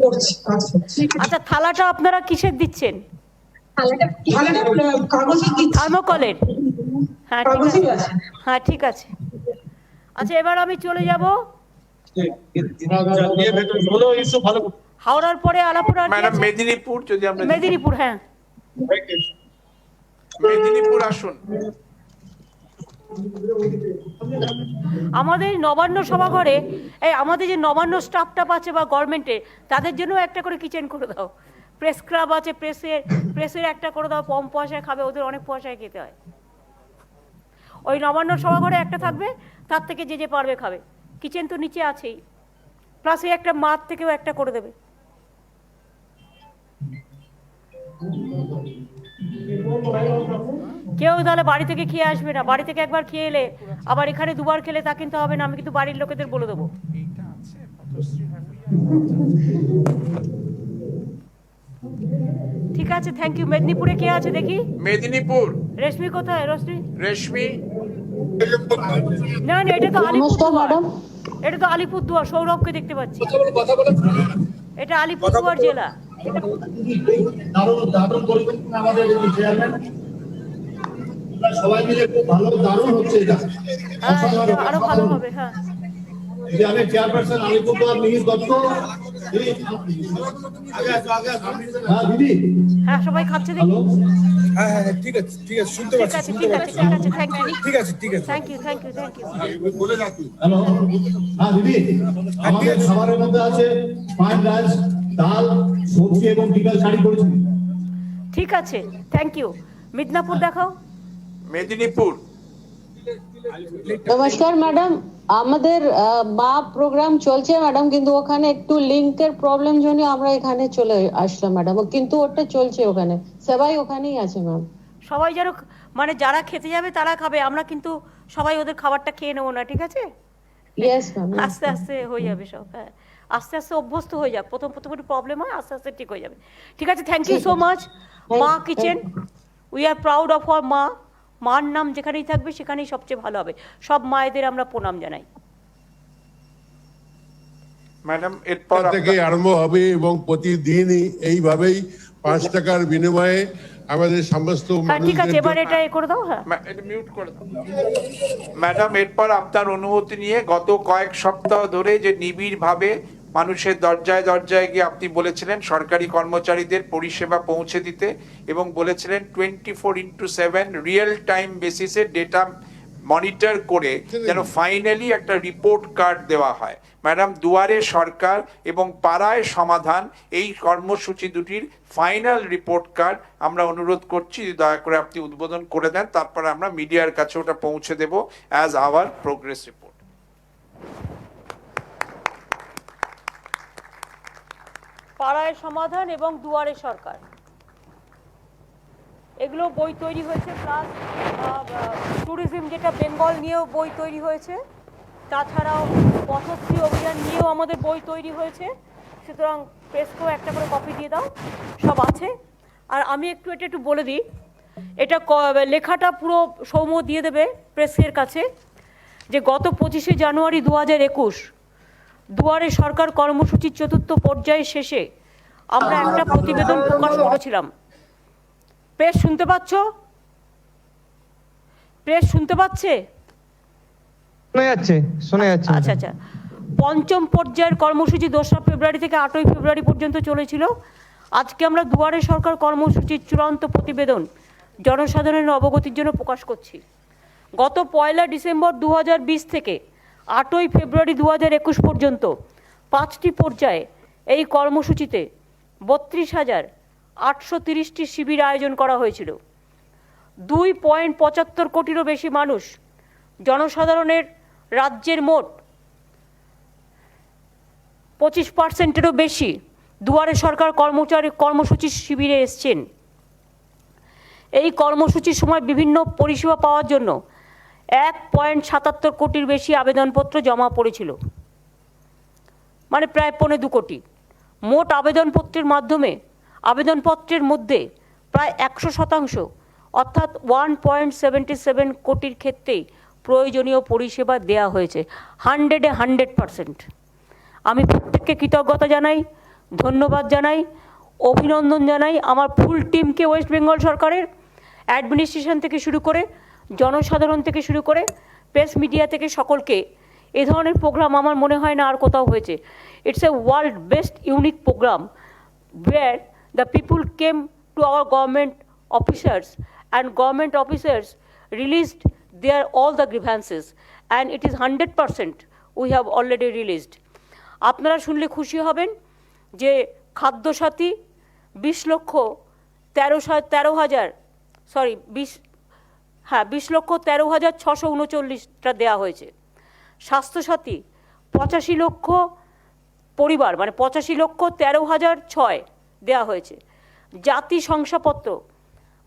করছি, কাজ করছি। আচ্ছা থালাটা আপনারা কিসের দিচ্ছেন? থার্মোকলের? হ্যাঁ ঠিক আছে, হ্যাঁ ঠিক আছে। আচ্ছা এবার আমি চলে যাব হাওড়ার পরে আলাপুর। ম্যাডাম মেদিনীপুর, যদি আমরা মেদিনীপুর, হ্যাঁ মেদিনীপুর আসুন। আমাদের নবান্ন সভাঘরে এই আমাদের যে নবান্ন স্টাফটা আছে বা গভর্নমেন্টে, তাদের জন্য একটা করে কিচেন করে দাও। প্রেস ক্লাব আছে, প্রেসের একটা করে দাও, কম পয়সায় খাবে, ওদের অনেক পয়সায় খেতে হয়। ওই নবান্ন সভাঘরে একটা থাকবে, তার থেকে যে যে পারবে খাবে। কিচেন তো নিচে আছেই, প্লাস এই একটা মাঠ থেকেও একটা করে দেবে। কেউ তাহলে বাড়ি থেকে খেয়ে আসবে না। বাড়ি থেকে একবার খেয়ে এলে আবার এখানে দুবার খেলে তা কিন্তু হবে না। আমি কিন্তু বাড়ির লোকেদের বলে দেবো। ঠিক আছে, থ্যাংক ইউ। মেদিনীপুরে কে আছে দেখি? মেদিনীপুর রেশমি কোথায়? রেশমি না না, এটা তো আলিপুরদুয়ার। এটা তো আলিপুরদুয়ার, সৌরভকে দেখতে পাচ্ছি। এটা আলিপুরদুয়ার জেলা। দারুণ পরিকল্পনা আমাদের চেয়ারম্যান, সবাই মিলে খুব ভালো, দারুণ হচ্ছে এটা। আরো ভালো হবে। হ্যাঁ যে আমি চেয়ারপারসন আলিপুরদুয়ার মিহির দত্ত। হ্যাঁ দিদি, হ্যাঁ সবাই খাচ্ছে দেখি। হ্যাঁ হ্যাঁ ঠিক আছে ঠিক আছে, শুনতে পাচ্ছি ঠিক আছে ঠিক আছে, থ্যাংক ইউ। ঠিক আছে ঠিক আছে, thank you thank you thank you. Hello, হ্যাঁ দিদি, আমাদের খাবারের মধ্যে আছে ফ্রাইড রাইস, ডাল, সবজি এবং বিকাল শাড়ি করেছি। ঠিক আছে, থ্যাংক ইউ। মিদনাপুর দেখাও। মেদিনীপুর। নমস্কার ম্যাডাম, আমাদের মা প্রোগ্রাম চলছে ম্যাডাম, কিন্তু ওখানে একটু লিংকের প্রবলেম জন্য আমরা এখানে চলে আসলাম ম্যাডাম, কিন্তু ওটা চলছে ওখানে, সবাই ওখানেই আছে ম্যাম। সবাই যেন মানে যারা খেতে যাবে তারা খাবে, আমরা কিন্তু সবাই ওদের খাবারটা খেয়ে নেবো না, ঠিক আছে? Yes ma'am. আস্তে আস্তে হয়ে যাবে সব। হ্যাঁ আস্তে আস্তে অভ্যস্ত হয়ে যাবে। প্রথম একটু প্রবলেম হয়, আস্তে আস্তে ঠিক হয়ে যাবে। ঠিক আছে, থ্যাংক ইউ সো মাচ। মা kitchen, we are proud of our মা। মার নাম যেখানেই থাকবে সেখানেই সবচেয়ে ভালো হবে। সব মায়েদের আমরা প্রণাম জানাই। ম্যাডাম এরপর থেকে আরম্ভ হবে এবং প্রতিদিনই এইভাবেই 5 টাকার বিনিময়ে আমাদের সমস্ত ঠিক আছে, এবার এটা করে দাও। হ্যাঁ এটা মিউট করে দাও। ম্যাডাম এরপর আপনার অনুমতি নিয়ে গত কয়েক সপ্তাহ ধরে যে নিবিড়ভাবে মানুষের দরজায় দরজায় গিয়ে আপনি বলেছিলেন সরকারি কর্মচারীদের পরিষেবা পৌঁছে দিতে, এবং বলেছিলেন 24/7 রিয়েল টাইম বেসিসে ডেটা মনিটর করে যেন ফাইনালি একটা রিপোর্ট কার্ড দেওয়া হয়। ম্যাডাম দুয়ারে সরকার এবং পাড়ায় সমাধান এই কর্মসূচি দুটির ফাইনাল রিপোর্ট কার্ড আমরা অনুরোধ করছি দয়া করে আপনি উদ্বোধন করে দেন, তারপরে আমরা মিডিয়ার কাছে ওটা পৌঁছে দেব অ্যাজ আওয়ার প্রোগ্রেস রিপোর্ট। পাড়ায় সমাধান এবং দুয়ারে সরকার, এগুলো বই তৈরি হয়েছে, প্লাস ট্যুরিজম যেটা বেঙ্গল নিয়েও বই তৈরি হয়েছে, তাছাড়াও পথশ্রী অভিযান নিয়েও আমাদের বই তৈরি হয়েছে। সুতরাং প্রেসকেও একটা করে কপি দিয়ে দাও, সব আছে। আর আমি একটু বলে দিই, এটা লেখাটা পুরো সৌম্য দিয়ে দেবে প্রেসের কাছে, যে গত 25শে জানুয়ারি 2021 দুয়ারে সরকার কর্মসূচির 4র্থ পর্যায়ের শেষে আমরা একটা প্রতিবেদন প্রকাশ করেছিলাম। প্রেস শুনতে পাচ্ছ? প্রেস শুনতে পাচ্ছে? শোনা যাচ্ছে। আচ্ছা আচ্ছা। 5ম পর্যায়ের কর্মসূচি 2রা ফেব্রুয়ারি থেকে 8ই ফেব্রুয়ারি পর্যন্ত চলেছিল। আজকে আমরা দুয়ারে সরকার কর্মসূচির চূড়ান্ত প্রতিবেদন জনসাধারণের অবগতির জন্য প্রকাশ করছি। গত 1 ডিসেম্বর 2020 থেকে 8ই ফেব্রুয়ারি 2021 পর্যন্ত 5টি পর্যায়ে এই কর্মসূচিতে 32,830টি শিবির আয়োজন করা হয়েছিল। 2.75 কোটিরও বেশি মানুষ, জনসাধারণের রাজ্যের মোট 25%-এরও বেশি দুয়ারে সরকার কর্মসূচির শিবিরে এসছেন। এই কর্মসূচির সময় বিভিন্ন পরিষেবা পাওয়ার জন্য 1.77 কোটির বেশি আবেদনপত্র জমা পড়েছিল, মানে প্রায় 2.25 কোটি। মোট আবেদনপত্রের মধ্যে প্রায় 100% অর্থাৎ 1.77 কোটির ক্ষেত্রেই প্রয়োজনীয় পরিষেবা দেওয়া হয়েছে। 100% আমি প্রত্যেককে কৃতজ্ঞতা জানাই, ধন্যবাদ জানাই, অভিনন্দন জানাই আমার ফুল টিমকে, ওয়েস্ট বেঙ্গল সরকারের অ্যাডমিনিস্ট্রেশন থেকে শুরু করে, জনসাধারণ থেকে শুরু করে, প্রেস মিডিয়া থেকে সকলকে। এই ধরনের প্রোগ্রাম আমার মনে হয় না আর কোথাও হয়েছে। It's a world best unique programme where the people came to our government officers and government officers released their all the grievances, and it is 100% we have already released. আপনারা শুনলে খুশি হবেন যে খাদ্যসাথী 20,13,639টা দেওয়া হয়েছে। স্বাস্থ্যসাথী 85 লক্ষ পরিবার, মানে 85,13,006 দেওয়া হয়েছে। জাতি শংসাপত্র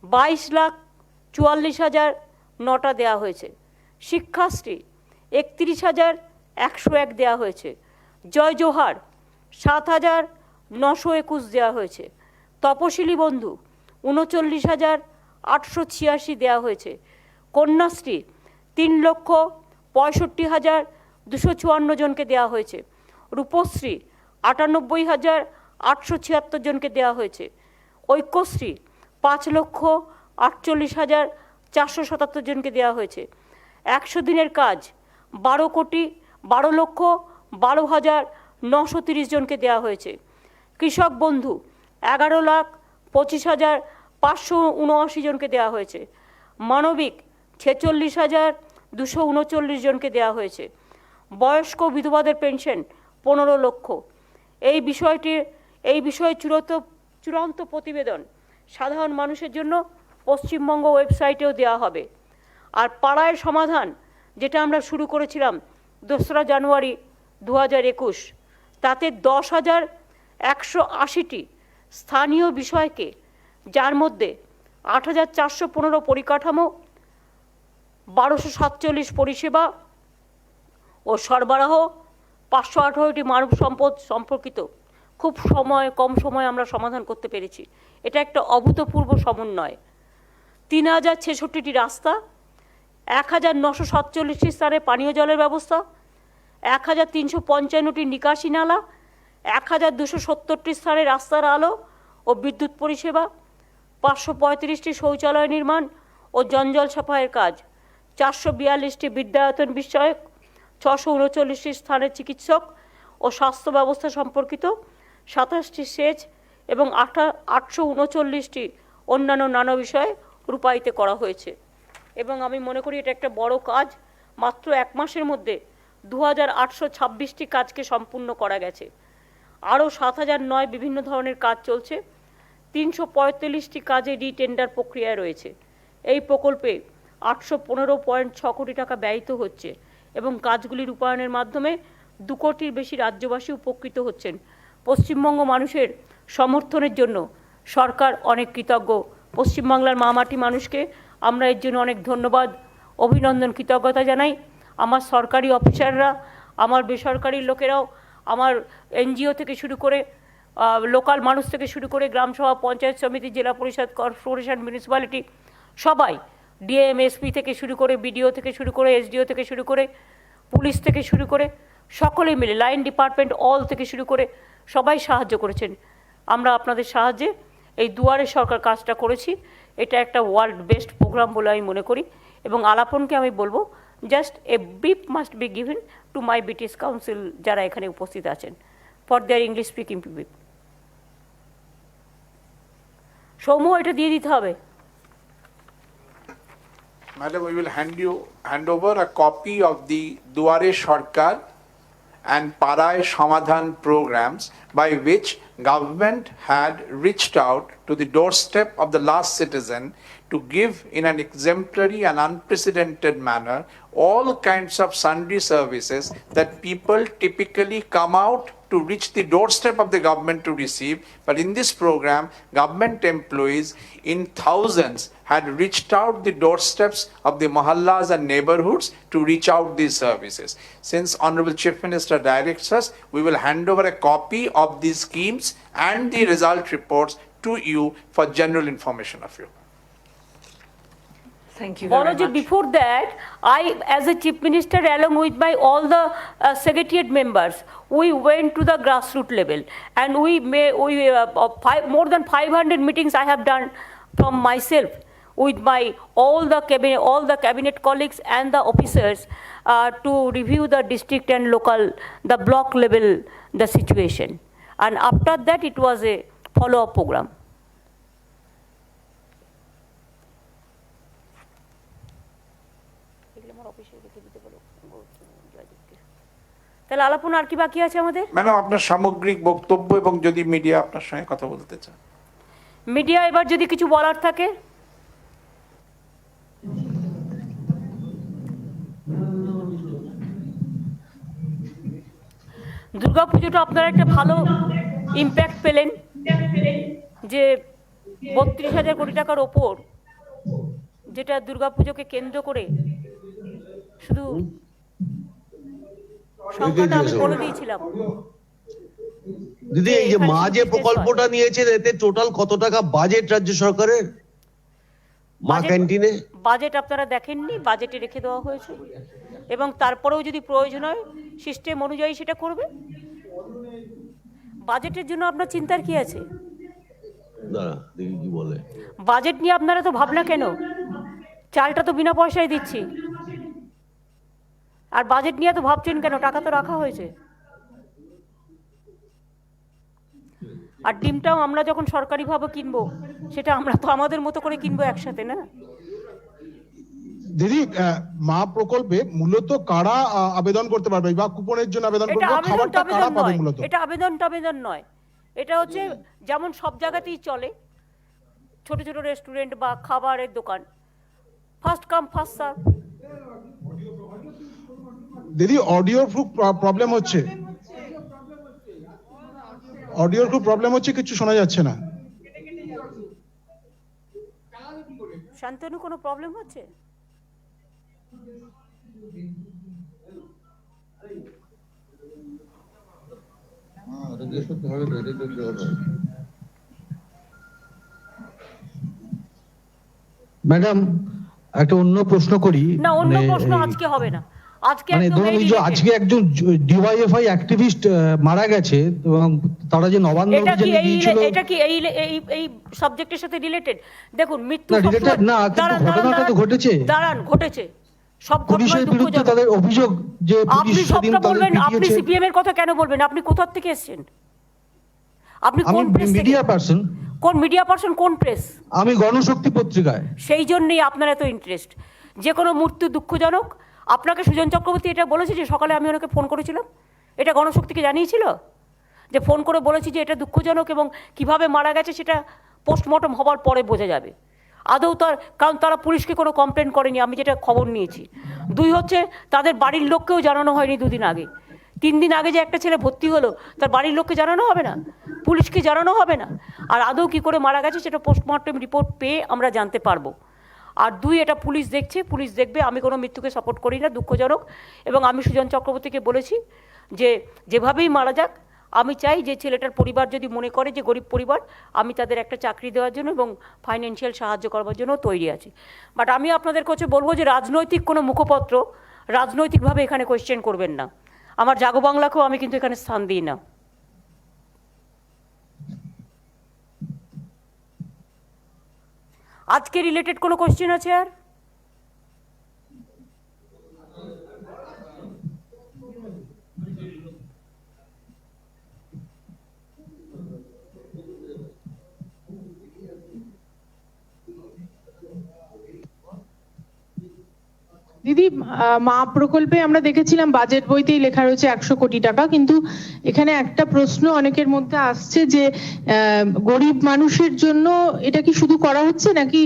22,44,009টা দেওয়া হয়েছে। শিক্ষাশ্রী 31,101 দেওয়া হয়েছে। জয় জোহার 7,921 দেওয়া হয়েছে। তপশিলি বন্ধু 39,886 দেওয়া হয়েছে। কন্যাশ্রী 3,65,254 জনকে দেওয়া হয়েছে। রূপশ্রী 98,876 জনকে দেওয়া হয়েছে। ঐক্যশ্রী 5,48,477 জনকে দেওয়া হয়েছে। 100 দিনের কাজ 12,12,12,930 জনকে দেওয়া হয়েছে। কৃষক বন্ধু 11,25,579 জনকে দেওয়া হয়েছে। মানবিক 46,239 জনকে দেওয়া হয়েছে। বয়স্ক বিধবাদের পেনশন 15 লক্ষ। এই বিষয়ে চূড়ান্ত প্রতিবেদন সাধারণ মানুষের জন্য পশ্চিমবঙ্গ ওয়েবসাইটেও দেওয়া হবে। আর পাড়ায় সমাধান, যেটা আমরা শুরু করেছিলাম 2রা জানুয়ারি 2021, তাতে 10,180টি স্থানীয় বিষয়কে, যার মধ্যে 8,415 পরিকাঠামো, 1,247 পরিষেবা ও সরবরাহ, 518টি মানব সম্পদ সম্পর্কিত খুব কম সময়ে আমরা সমাধান করতে পেরেছি। এটা একটা অভূতপূর্ব সমন্বয়। 3,066টি রাস্তা, 1,947টি স্থানে পানীয় জলের ব্যবস্থা, 1,355টি নিকাশি নালা, 1,270টি স্থানে রাস্তার আলো ও বিদ্যুৎ পরিষেবা, 535টি শৌচালয় নির্মাণ ও জঞ্জাল সাফাইয়ের কাজ, 442টি বিদ্যায়তন বিষয়ক, 639টি স্থানে চিকিৎসক ও স্বাস্থ্য ব্যবস্থা সম্পর্কিত, 27টি সেচ এবং 839টি অন্যান্য নানা বিষয়ে রূপায়িত করা হয়েছে। এবং আমি মনে করি এটা একটা বড় কাজ। মাত্র 1 মাসের মধ্যে 2,826টি কাজকে সম্পূর্ণ করা গেছে। আরও 7,009 বিভিন্ন ধরনের কাজ চলছে। 345টি কাজে রিটেন্ডার প্রক্রিয়ায় রয়েছে। এই প্রকল্পে 815.6 কোটি টাকা ব্যয়িত হচ্ছে এবং কাজগুলি রূপায়ণের মাধ্যমে 2 কোটির বেশি রাজ্যবাসী উপকৃত হচ্ছেন। পশ্চিমবঙ্গ মানুষের সমর্থনের জন্য সরকার অনেক কৃতজ্ঞ। পশ্চিমবাংলার মামাটি মানুষকে আমরা এর জন্য অনেক ধন্যবাদ, অভিনন্দন, কৃতজ্ঞতা জানাই। আমার সরকারি অফিসাররা, আমার বেসরকারি লোকেরাও, আমার এনজিও থেকে শুরু করে, লোকাল মানুষ থেকে শুরু করে, গ্রামসভা, পঞ্চায়েত সমিতি, জেলা পরিষদ, কর্পোরেশন, মিউনিসিপ্যালিটি, সবাই, ডিএম, এসপি থেকে শুরু করে, বিডিও থেকে শুরু করে, এসডিও থেকে শুরু করে, পুলিশ থেকে শুরু করে, সকলে মিলে, লাইন ডিপার্টমেন্ট অল থেকে শুরু করে সবাই সাহায্য করেছেন। আমরা আপনাদের সাহায্যে এই দুয়ারে সরকার কাজটা করেছি। এটা একটা ওয়ার্ল্ড বেস্ট প্রোগ্রাম বলে আমি মনে করি। এবং আলাপনকে আমি বলবো, just a brief must be given to my British council যারা এখানে উপস্থিত আছেন for their English speaking people. Soumya, এটা দিয়ে দিতে হবে। Madam, we will hand over a copy of the Duare Sarkar and Paray Samadhan programs by which government had reached out to the doorstep of the last citizen to give in an exemplary and unprecedented manner all kinds of sundry services that people typically come out to reach the doorstep of the government to receive. But in this program, government employees in thousands had reached out the doorsteps of the mohallas and neighborhoods to reach out these services. Since Honorable Chief Minister directs us, we will hand over a copy of these schemes and the result reports to you for general information of you. Thank you very much. Before that, I, as a Chief Minister, along with my all the Secretariat members, we went to the grassroots level, and more than 500 meetings I have done from myself with my all the cabinet colleagues and the officers to review the district and local, the block level, the situation. And after that, it was a follow-up program. তাহলে আলাপন আর কি বাকি আছে আমাদের? ম্যাডাম, আপনার সামগ্রিক বক্তব্য এবং যদি মিডিয়া আপনার সঙ্গে কথা বলতে চান। মিডিয়া এবার যদি কিছু বলার থাকে। দুর্গাপুজোটা আপনারা একটা ভালো ইম্প্যাক্ট পেলেন যে ৩২,০০০ কোটি টাকার ওপর, যেটা দুর্গাপুজোকে কেন্দ্র করে শুধু সংখ্যাটা আমি বলে দিয়েছিলাম। দিদি, এই যে মা যে প্রকল্পটা নিয়েছে এতে টোটাল কত টাকা বাজেট রাজ্য সরকারের মা ক্যান্টিনে? বাজেট আপনারা দেখেননি, বাজেটে রেখে দেওয়া হয়েছে এবং তারপরেও যদি প্রয়োজন হয় সিস্টেম অনুযায়ী সেটা করবে। বাজেটের জন্য আপনার চিন্তার কি আছে? কি বলে বাজেট নিয়ে আপনারা তো ভাবনা কেন? চালটা তো বিনা পয়সায় দিচ্ছি, আর বাজেট নিয়ে তো ভাবছেন কেন? টাকা তো রাখা হয়েছে। আর ডিমটাও আমরা যখন সরকারিভাবে কিনবো, সেটা আমরা তো আমাদের মতো করে কিনবো একসাথে, না? দিদি, মা প্রকল্পে মূলত কারা আবেদন করতে পারবে বা কুপনের জন্য আবেদন করবে? খাবারটা কারা পাবে মূলত? এটা আবেদন নয়, এটা হচ্ছে যেমন সব জায়গাতেই চলে, ছোট ছোট রেস্টুরেন্ট বা খাবারের দোকান, ফার্স্ট কাম ফার্স্ট সার্ভ। দিদি, অডিওর খুব প্রবলেম হচ্ছে, কিছু শোনা যাচ্ছে না। শান্তনু, কোনো প্রবলেম হচ্ছে? ম্যাডাম, একটা অন্য প্রশ্ন করি। না, অন্য প্রশ্ন আজকে হবে না। আজকে আজকে একজন ডিওয়াইএফআই অ্যাক্টিভিস্ট মারা গেছে এবং তারা যে নবান্ন অভিযানে গিয়েছিল, এটা কি এই সাবজেক্টের সাথে রিলেটেড? দেখুন, মৃত্যু না, ঘটনাটা তো ঘটেছে। ঘটেছে সব পুলিশের বিরুদ্ধে তাদের অভিযোগ যে পুলিশ সেদিন তাদের পিটিয়েছে। আপনি সিপিএম এর কথা কেন বলবেন? আপনি কোথা থেকে এসেছেন? আপনি কোন প্রেস? Media person. কোন মিডিয়া পারসন? কোন প্রেস? আমি গণশক্তি পত্রিকায়। সেই জন্যই আপনার এত ইন্টারেস্ট। যে কোনো মৃত্যু দুঃখজনক। আপনাকে সুজন চক্রবর্তী এটা বলেছে যে সকালে আমি ওনাকে ফোন করেছিলাম, এটা গণশক্তিকে জানিয়েছিল যে ফোন করে বলেছি যে এটা দুঃখজনক এবং কিভাবে মারা গেছে সেটা পোস্টমর্টম হবার পরে বোঝা যাবে। আদৌ কারণ তারা পুলিশকে কোনো কমপ্লেন করেনি, আমি যেটা খবর নিয়েছি। 2 হচ্ছে তাদের বাড়ির লোককেও জানানো হয়নি 2 দিন আগে। 3 দিন আগে যে একটা ছেলে ভর্তি হলো, তার বাড়ির লোককে জানানো হবে না, পুলিশকে জানানো হবে না। আর আদৌ কী করে মারা গেছে সেটা পোস্টমর্টম রিপোর্ট পেয়ে আমরা জানতে পারবো। আর 2, এটা পুলিশ দেখছে, পুলিশ দেখবে। আমি কোনো মৃত্যুকে সাপোর্ট করি না, দুঃখজনক। এবং আমি সুজন চক্রবর্তীকে বলেছি যে যেভাবেই মারা যাক, আমি চাই যে ছেলেটার পরিবার যদি মনে করে যে গরিব পরিবার, আমি তাদের একটা চাকরি দেওয়ার জন্য এবং ফাইন্যান্সিয়াল সাহায্য করবার জন্য তৈরি আছি। বাট আমি আপনাদের কাছে বলবো যে রাজনৈতিক কোনো মুখপত্র রাজনৈতিকভাবে এখানে কোয়েশ্চেন করবেন না। আমার জাগো বাংলাকেও আমি কিন্তু এখানে স্থান দিই না। আজকে রিলেটেড কোনো কোয়েশ্চেন আছে আর? দিদি মা প্রকল্পে আমরা দেখেছিলাম বাজেট বইতেই লেখা রয়েছে 100 কোটি টাকা, কিন্তু এখানে একটা প্রশ্ন অনেকের মধ্যে আসছে যে গরিব মানুষের জন্য এটা কি শুধু করা হচ্ছে নাকি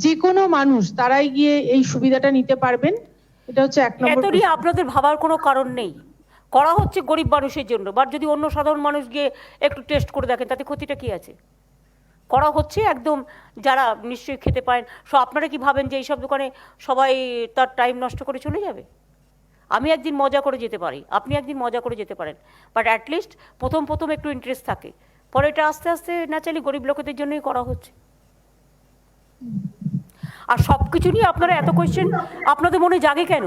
যে কোনো মানুষ তারাই গিয়ে এই সুবিধাটা নিতে পারবেন? এটা হচ্ছে এক নম্বর। এত নিয়ে আপনাদের ভাবার কোনো কারণ নেই। করা হচ্ছে গরিব মানুষের জন্য, বাট যদি অন্য সাধারণ মানুষ গিয়ে একটু টেস্ট করে দেখেন তাতে ক্ষতিটা কি আছে? করা হচ্ছে একদম যারা নিশ্চয়ই খেতে পারেন। আপনারা কি ভাবেন যে এইসব দোকানে সবাই তার টাইম নষ্ট করে চলে যাবে? আমি একদিন মজা করে যেতে পারি, আপনি একদিন মজা করে যেতে পারেন, বাট অ্যাটলিস্ট প্রথম একটু ইন্টারেস্ট থাকে, পরে এটা আস্তে আস্তে ন্যাচারালি গরিব লোকেদের জন্যই করা হচ্ছে। আর সব কিছু নিয়ে আপনারা এত কোয়েশ্চেন আপনাদের মনে জাগে কেন?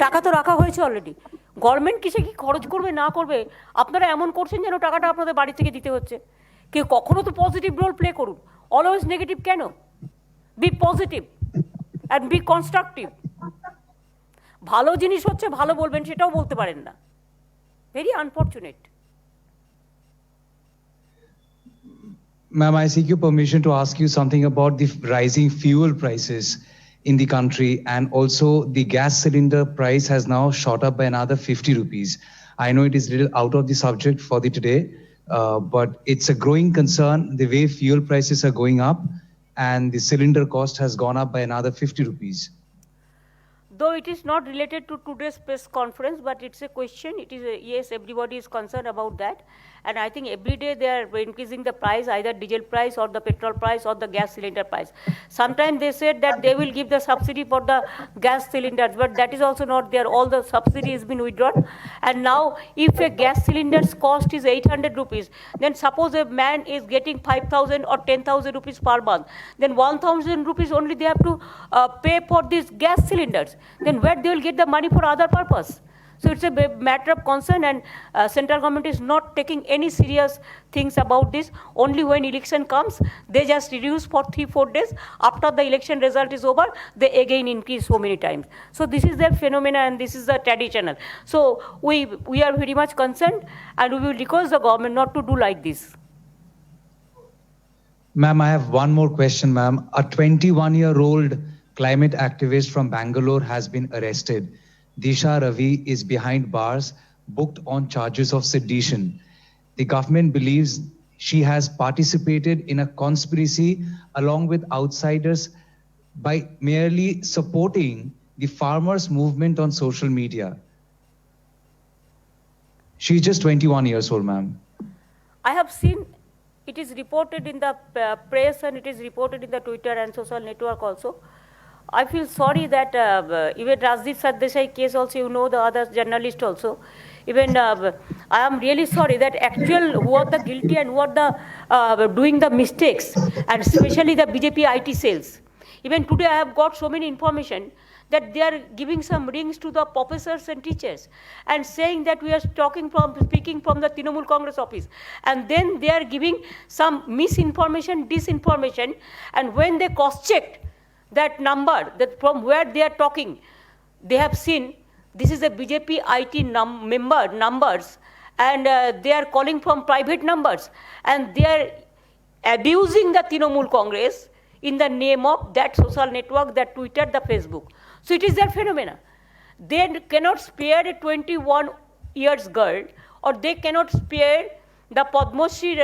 টাকা তো রাখা হয়েছে অলরেডি। গভর্নমেন্ট কিসে কি খরচ করবে না করবে আপনারা এমন করছেন যেন টাকাটা আপনাদের বাড়ি থেকে দিতে হচ্ছে। কেউ কখনো তো পজিটিভ রোল প্লে করুন, অলওয়েজ নেগেটিভ কেন? Be positive and be constructive. ভালো জিনিস হচ্ছে ভালো বলবেন, সেটাও বলতে পারেন না। Very unfortunate. Ma'am, I seek your permission to ask you something about the rising fuel prices in the country, and also the gas cylinder price has now shot up by another 50 rupees. I know it is a little out of the subject for the today, but it's a growing concern the way fuel prices are going up, and the cylinder cost has gone up by another 50 rupees. Though it is not related to today's press conference, but it's a question. It is yes, everybody is concerned about that, and I think every day they are increasing the price, either diesel price or the petrol price or the gas cylinder price. Sometimes they said that they will give the subsidy for the gas cylinders, but that is also not there. All the subsidy has been withdrawn, and now if a gas cylinder's cost is 800 rupees, then suppose a man is getting 5,000 or 10,000 rupees per month, then 1,000 rupees only they have to pay for these gas cylinders. Then where they will get the money for other purpose? So it's a matter of concern, and central government is not taking any serious things about this. Only when election comes, they just reduce for 3-4 days. After the election result is over, they again increase so many times. So this is their phenomena, and this is the traditional. So we are very much concerned, and we will request the government not to do like this. Ma'am, I have one more question, ma'am. A 21-year-old climate activist from Bangalore has been arrested. Disha Ravi is behind bars, booked on charges of sedition. The government believes she has participated in a conspiracy along with outsiders by merely supporting the farmers' movement on social media. She's just 21 years old, ma'am. I have seen it is reported in the press, and it is reported in the Twitter and social network also. I feel sorry that even Rajdeep Sardesai case also, you know, the other journalist also. Even I am really sorry that who are the guilty and who are the doing the mistakes, and especially the BJP IT cells. Even today I have got so many information that they are giving some rings to the professors and teachers and saying that we are speaking from the Trinamool Congress office, and then they are giving some misinformation, disinformation, and when they cross-checked that number, that from where they are talking, they have seen this is a BJP IT numbers, and they are calling from private numbers, and they are abusing the Trinamool Congress in the name of that social network, that Twitter, the Facebook. So it is their phenomena. They cannot spare a 21 years girl, or they cannot spare the Padma Shri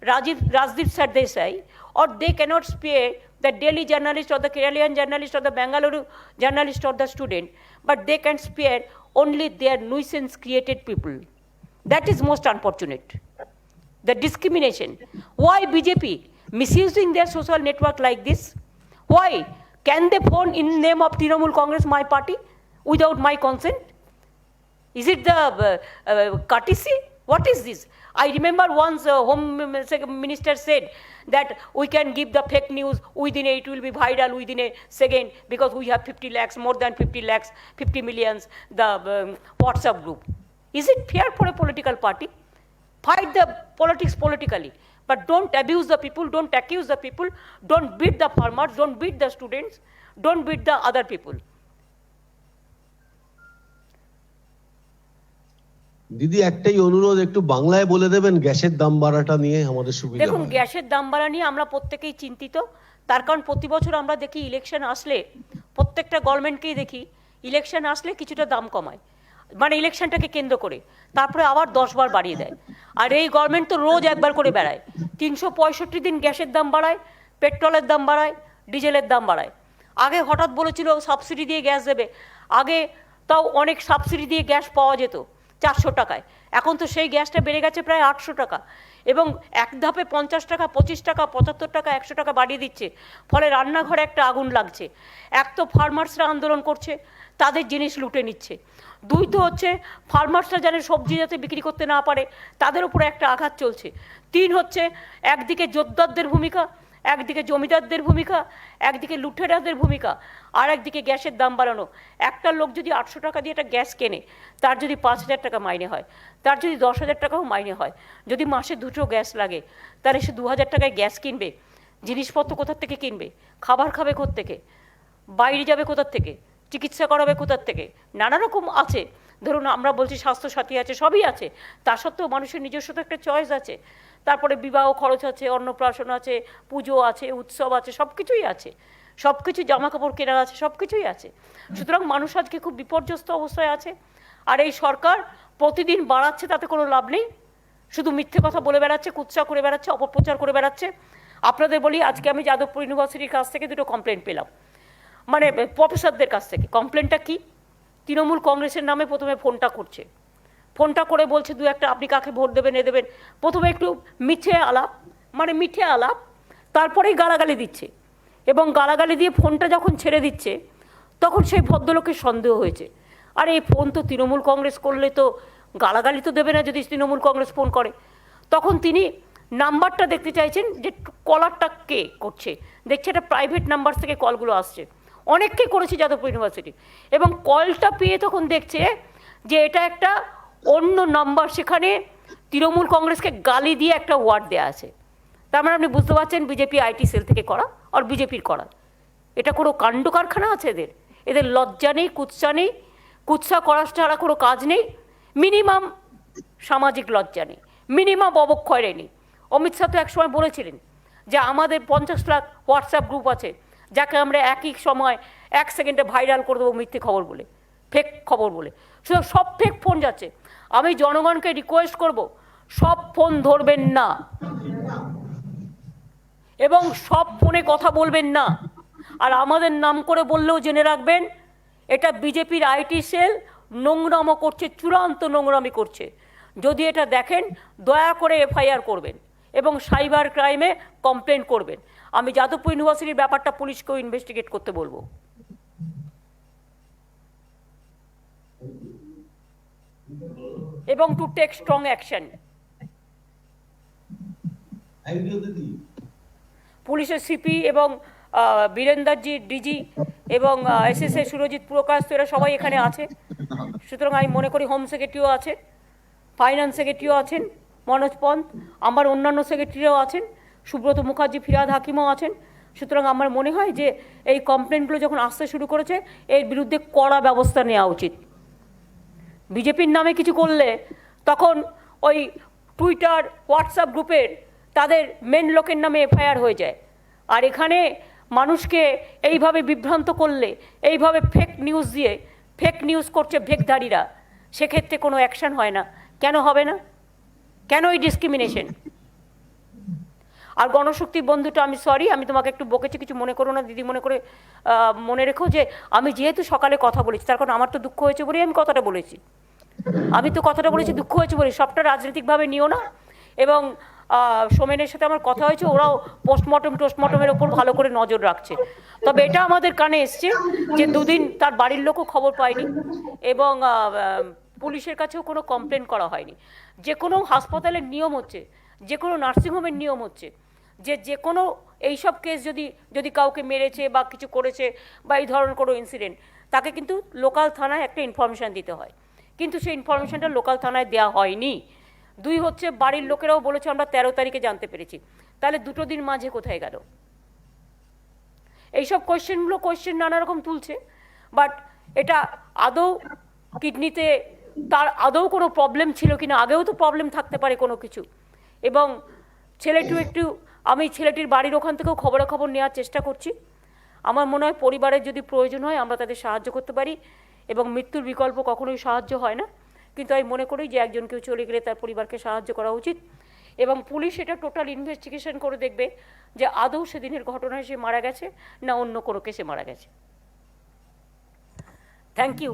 Rajdeep Sardesai, or they cannot spare the Delhi journalist or the Keralian journalist or the Bangalore journalist or the student, but they can spare only their nuisance created people. That is most unfortunate. The discrimination. Why BJP misusing their social network like this? Why? Can they phone in name of Trinamool Congress, my party, without my consent? Is it the courtesy? What is this? I remember once Home Minister said that we can give the fake news within it will be viral within a second because we have 50 lakhs, more than 50 lakhs, 50 millions, the WhatsApp group. Is it fair for a political party? Fight the politics politically, but don't abuse the people, don't accuse the people, don't beat the farmers, don't beat the students, don't beat the other people. দিদি একটাই অনুরোধ, একটু বাংলায় বলে দেবেন গ্যাসের দাম বাড়াটা নিয়ে আমাদের সুবিধা। দেখুন, গ্যাসের দাম বাড়া নিয়ে আমরা প্রত্যেকেই চিন্তিত। তার কারণ প্রতি বছর আমরা দেখি ইলেকশন আসলে প্রত্যেকটা গভর্নমেন্টকেই দেখি ইলেকশন আসলে কিছুটা দাম কমায়, মানে ইলেকশনটাকে কেন্দ্র করে, তারপরে আবার 10 বার বাড়িয়ে দেয়। আর এই গভর্নমেন্ট তো রোজ একবার করে বেড়ায়, 365 দিন গ্যাসের দাম বাড়ায়, পেট্রোলের দাম বাড়ায়, ডিজেলের দাম বাড়ায়। আগে হঠাৎ বলেছিল সাবসিডি দিয়ে গ্যাস দেবে, আগে তাও অনেক সাবসিডি দিয়ে গ্যাস পাওয়া যেত 400 টাকায়, এখন তো সেই গ্যাসটা বেড়ে গেছে প্রায় 800 টাকা, এবং এক ধাপে 50 টাকা, 25 টাকা, 75 টাকা, 100 টাকা বাড়িয়ে দিচ্ছে। ফলে রান্নাঘরে একটা আগুন লাগছে। এক তো ফার্মার্সরা আন্দোলন করছে, তাদের জিনিস লুটে নিচ্ছে। 2 তো হচ্ছে ফার্মার্সরা যেন সবজি যাতে বিক্রি করতে না পারে তাদের উপরে একটা আঘাত চলছে। 3 হচ্ছে একদিকে জোরদারদের ভূমিকা, একদিকে জমিদারদের ভূমিকা, একদিকে লুটেরাদের ভূমিকা, আর একদিকে গ্যাসের দাম বাড়ানো। একটা লোক যদি 800 টাকা দিয়ে একটা গ্যাস কেনে, তার যদি 5000 টাকা মাইনে হয়, তার যদি 10,000 টাকাও মাইনে হয়, যদি মাসে 2টো গ্যাস লাগে, তাহলে সে 2000 টাকায় গ্যাস কিনবে। জিনিসপত্র কোথার থেকে কিনবে? খাবার খাবে কোত্থেকে? বাইরে যাবে কোথার থেকে? চিকিৎসা করাবে কোথার থেকে? নানা রকম আছে। ধরুন আমরা বলছি স্বাস্থ্যসাথী আছে, সবই আছে, তা সত্ত্বেও মানুষের নিজস্ব তো একটা চয়েস আছে। তারপরে বিবাহ খরচ আছে, অন্নপ্রাশন আছে, পুজো আছে, উৎসব আছে, সব কিছুই আছে, সব কিছু, জামা কাপড় কেনা আছে, সব কিছুই আছে। সুতরাং মানুষ আজকে খুব বিপর্যস্ত অবস্থায় আছে। আর এই সরকার প্রতিদিন বাড়াচ্ছে, তাতে কোনো লাভ নেই, শুধু মিথ্যে কথা বলে বেড়াচ্ছে, কুৎসা করে বেড়াচ্ছে, অপপ্রচার করে বেড়াচ্ছে। আপনাদের বলি, আজকে আমি যাদবপুর ইউনিভার্সিটির কাছ থেকে 2টো কমপ্লেন পেলাম, মানে প্রফেসরদের কাছ থেকে। কমপ্লেনটা কি? তৃণমূল কংগ্রেসের নামে প্রথমে ফোনটা করছে, ফোনটা করে বলছে 2-1টা আপনি কাকে ভোট দেবেন এ দেবেন। প্রথমে একটু মিঠে আলাপ, মানে মিঠে আলাপ, তারপরেই গালাগালি দিচ্ছে। এবং গালাগালি দিয়ে ফোনটা যখন ছেড়ে দিচ্ছে, তখন সেই ভদ্রলোকের সন্দেহ হয়েছে, আর এই ফোন তো তৃণমূল কংগ্রেস করলে তো গালাগালি তো দেবে না যদি তৃণমূল কংগ্রেস ফোন করে। তখন তিনি নাম্বারটা দেখতে চাইছেন যে কলারটা কে করছে, দেখছে এটা প্রাইভেট নাম্বার থেকে কলগুলো আসছে, অনেককেই করেছে যাদবপুর ইউনিভার্সিটি। এবং কলটা পেয়ে তখন দেখছে যে এটা একটা অন্য নাম্বার, সেখানে তৃণমূল কংগ্রেসকে গালি দিয়ে একটা ওয়ার্ড দেওয়া আছে। তার মানে আপনি বুঝতে পারছেন বিজেপি আইটি সেল থেকে করা, আর বিজেপির করা। এটা কোনো কাণ্ড কারখানা আছে এদের? এদের লজ্জা নেই, কুৎসা নেই, কুৎসা করার ছাড়া কোনো কাজ নেই, মিনিমাম সামাজিক লজ্জা নেই, মিনিমাম অবক্ষয় নেই। অমিত শাহ তো একসময় বলেছিলেন যে আমাদের 50 লাখ হোয়াটসঅ্যাপ গ্রুপ আছে, যাকে আমরা একই সময় 1 সেকেন্ডে ভাইরাল করে দেবো মিথ্যে খবর বলে, ফেক খবর বলে। শুধু সব ফেক ফোন যাচ্ছে। আমি জনগণকে রিকোয়েস্ট করব, সব ফোন ধরবেন না এবং সব ফোনে কথা বলবেন না। আর আমাদের নাম করে বললেও জেনে রাখবেন, এটা বিজেপির আইটি সেল নোংরামো করছে, চূড়ান্ত নোংরামি করছে। যদি এটা দেখেন, দয়া করে এফআইআর করবেন এবং সাইবার ক্রাইমে কমপ্লেন করবেন। আমি যাদবপুর ইউনিভার্সিটির ব্যাপারটা পুলিশকেও ইনভেস্টিগেট করতে বলবো। এবং টু টেক স্ট্রং অ্যাকশন। পুলিশের সিপি এবং বীরেন্দারজি ডিজি এবং এসএসএ সুরজিৎ প্রকাশ, তো এরা সবাই এখানে আছে। সুতরাং আমি মনে করি হোম সেক্রেটারিও আছে, ফাইন্যান্স সেক্রেটারিও আছেন মনোজ পন্থ, আমার অন্যান্য সেক্রেটারিও আছেন, সুব্রত মুখার্জি, ফিরাদ হাকিমও আছেন। সুতরাং আমার মনে হয় যে এই কমপ্লেনগুলো যখন আসতে শুরু করেছে, এর বিরুদ্ধে কড়া ব্যবস্থা নেওয়া উচিত। বিজেপির নামে কিছু করলে তখন ওই টুইটার, হোয়াটসঅ্যাপ গ্রুপের তাদের মেন লোকের নামে এফআইআর হয়ে যায়। আর এখানে মানুষকে এইভাবে বিভ্রান্ত করলে, এইভাবে ফেক নিউজ দিয়ে, ফেক নিউজ করছে ভেকধারীরা, সেক্ষেত্রে কোনো অ্যাকশন হয় না। কেন হবে না? কেন এই ডিসক্রিমিনেশন? আর গণশক্তি বন্ধুটা, আমি সরি, আমি তোমাকে একটু বকেছি, কিছু মনে করো না দিদি, মনে রেখো যে আমি যেহেতু সকালে কথা বলেছি, তার কারণ আমার তো দুঃখ হয়েছে বলেই আমি কথাটা বলেছি। আমি তো কথাটা বলেছি দুঃখ হয়েছে বলে, সবটা রাজনৈতিকভাবে নিও না। এবং সোমেনের সাথে আমার কথা হয়েছে, ওরাও পোস্টমর্টমের ওপর ভালো করে নজর রাখছে। তবে এটা আমাদের কানে এসছে যে 2 দিন তার বাড়ির লোকও খবর পায়নি এবং পুলিশের কাছেও কোনো কমপ্লেন করা হয়নি। যে কোনো হাসপাতালের নিয়ম হচ্ছে, যে কোনো নার্সিংহোমের নিয়ম হচ্ছে যে কোনো এইসব কেস যদি কাউকে মেরেছে বা কিছু করেছে বা এই ধরনের কোনো ইনসিডেন্ট, তাকে কিন্তু লোকাল থানায় একটা ইনফরমেশান দিতে হয়, কিন্তু সেই ইনফরমেশানটা লোকাল থানায় দেওয়া হয়নি। 2 হচ্ছে বাড়ির লোকেরাও বলেছে আমরা 13 তারিখে জানতে পেরেছি, তাহলে 2টো দিন মাঝে কোথায় গেল? এইসব কোয়েশ্চেন নানা রকম তুলছে। বাট এটা আদৌ কিডনিতে তার আদৌ কোনো প্রবলেম ছিল কিনা, আগেও তো প্রবলেম থাকতে পারে কোনো কিছু। এবং আমি ছেলেটির বাড়ির ওখান থেকেও খবরাখবর নেওয়ার চেষ্টা করছি। আমার মনে হয় পরিবারের যদি প্রয়োজন হয় আমরা তাদের সাহায্য করতে পারি। এবং মৃত্যুর বিকল্প কখনোই সাহায্য হয় না, কিন্তু আমি মনে করি যে একজন কেউ চলে গেলে তার পরিবারকে সাহায্য করা উচিত এবং পুলিশ এটা টোটাল ইনভেস্টিগেশন করে দেখবে যে আদৌ সেদিনের ঘটনায় সে মারা গেছে না অন্য কোনো কেসে মারা গেছে। Thank you.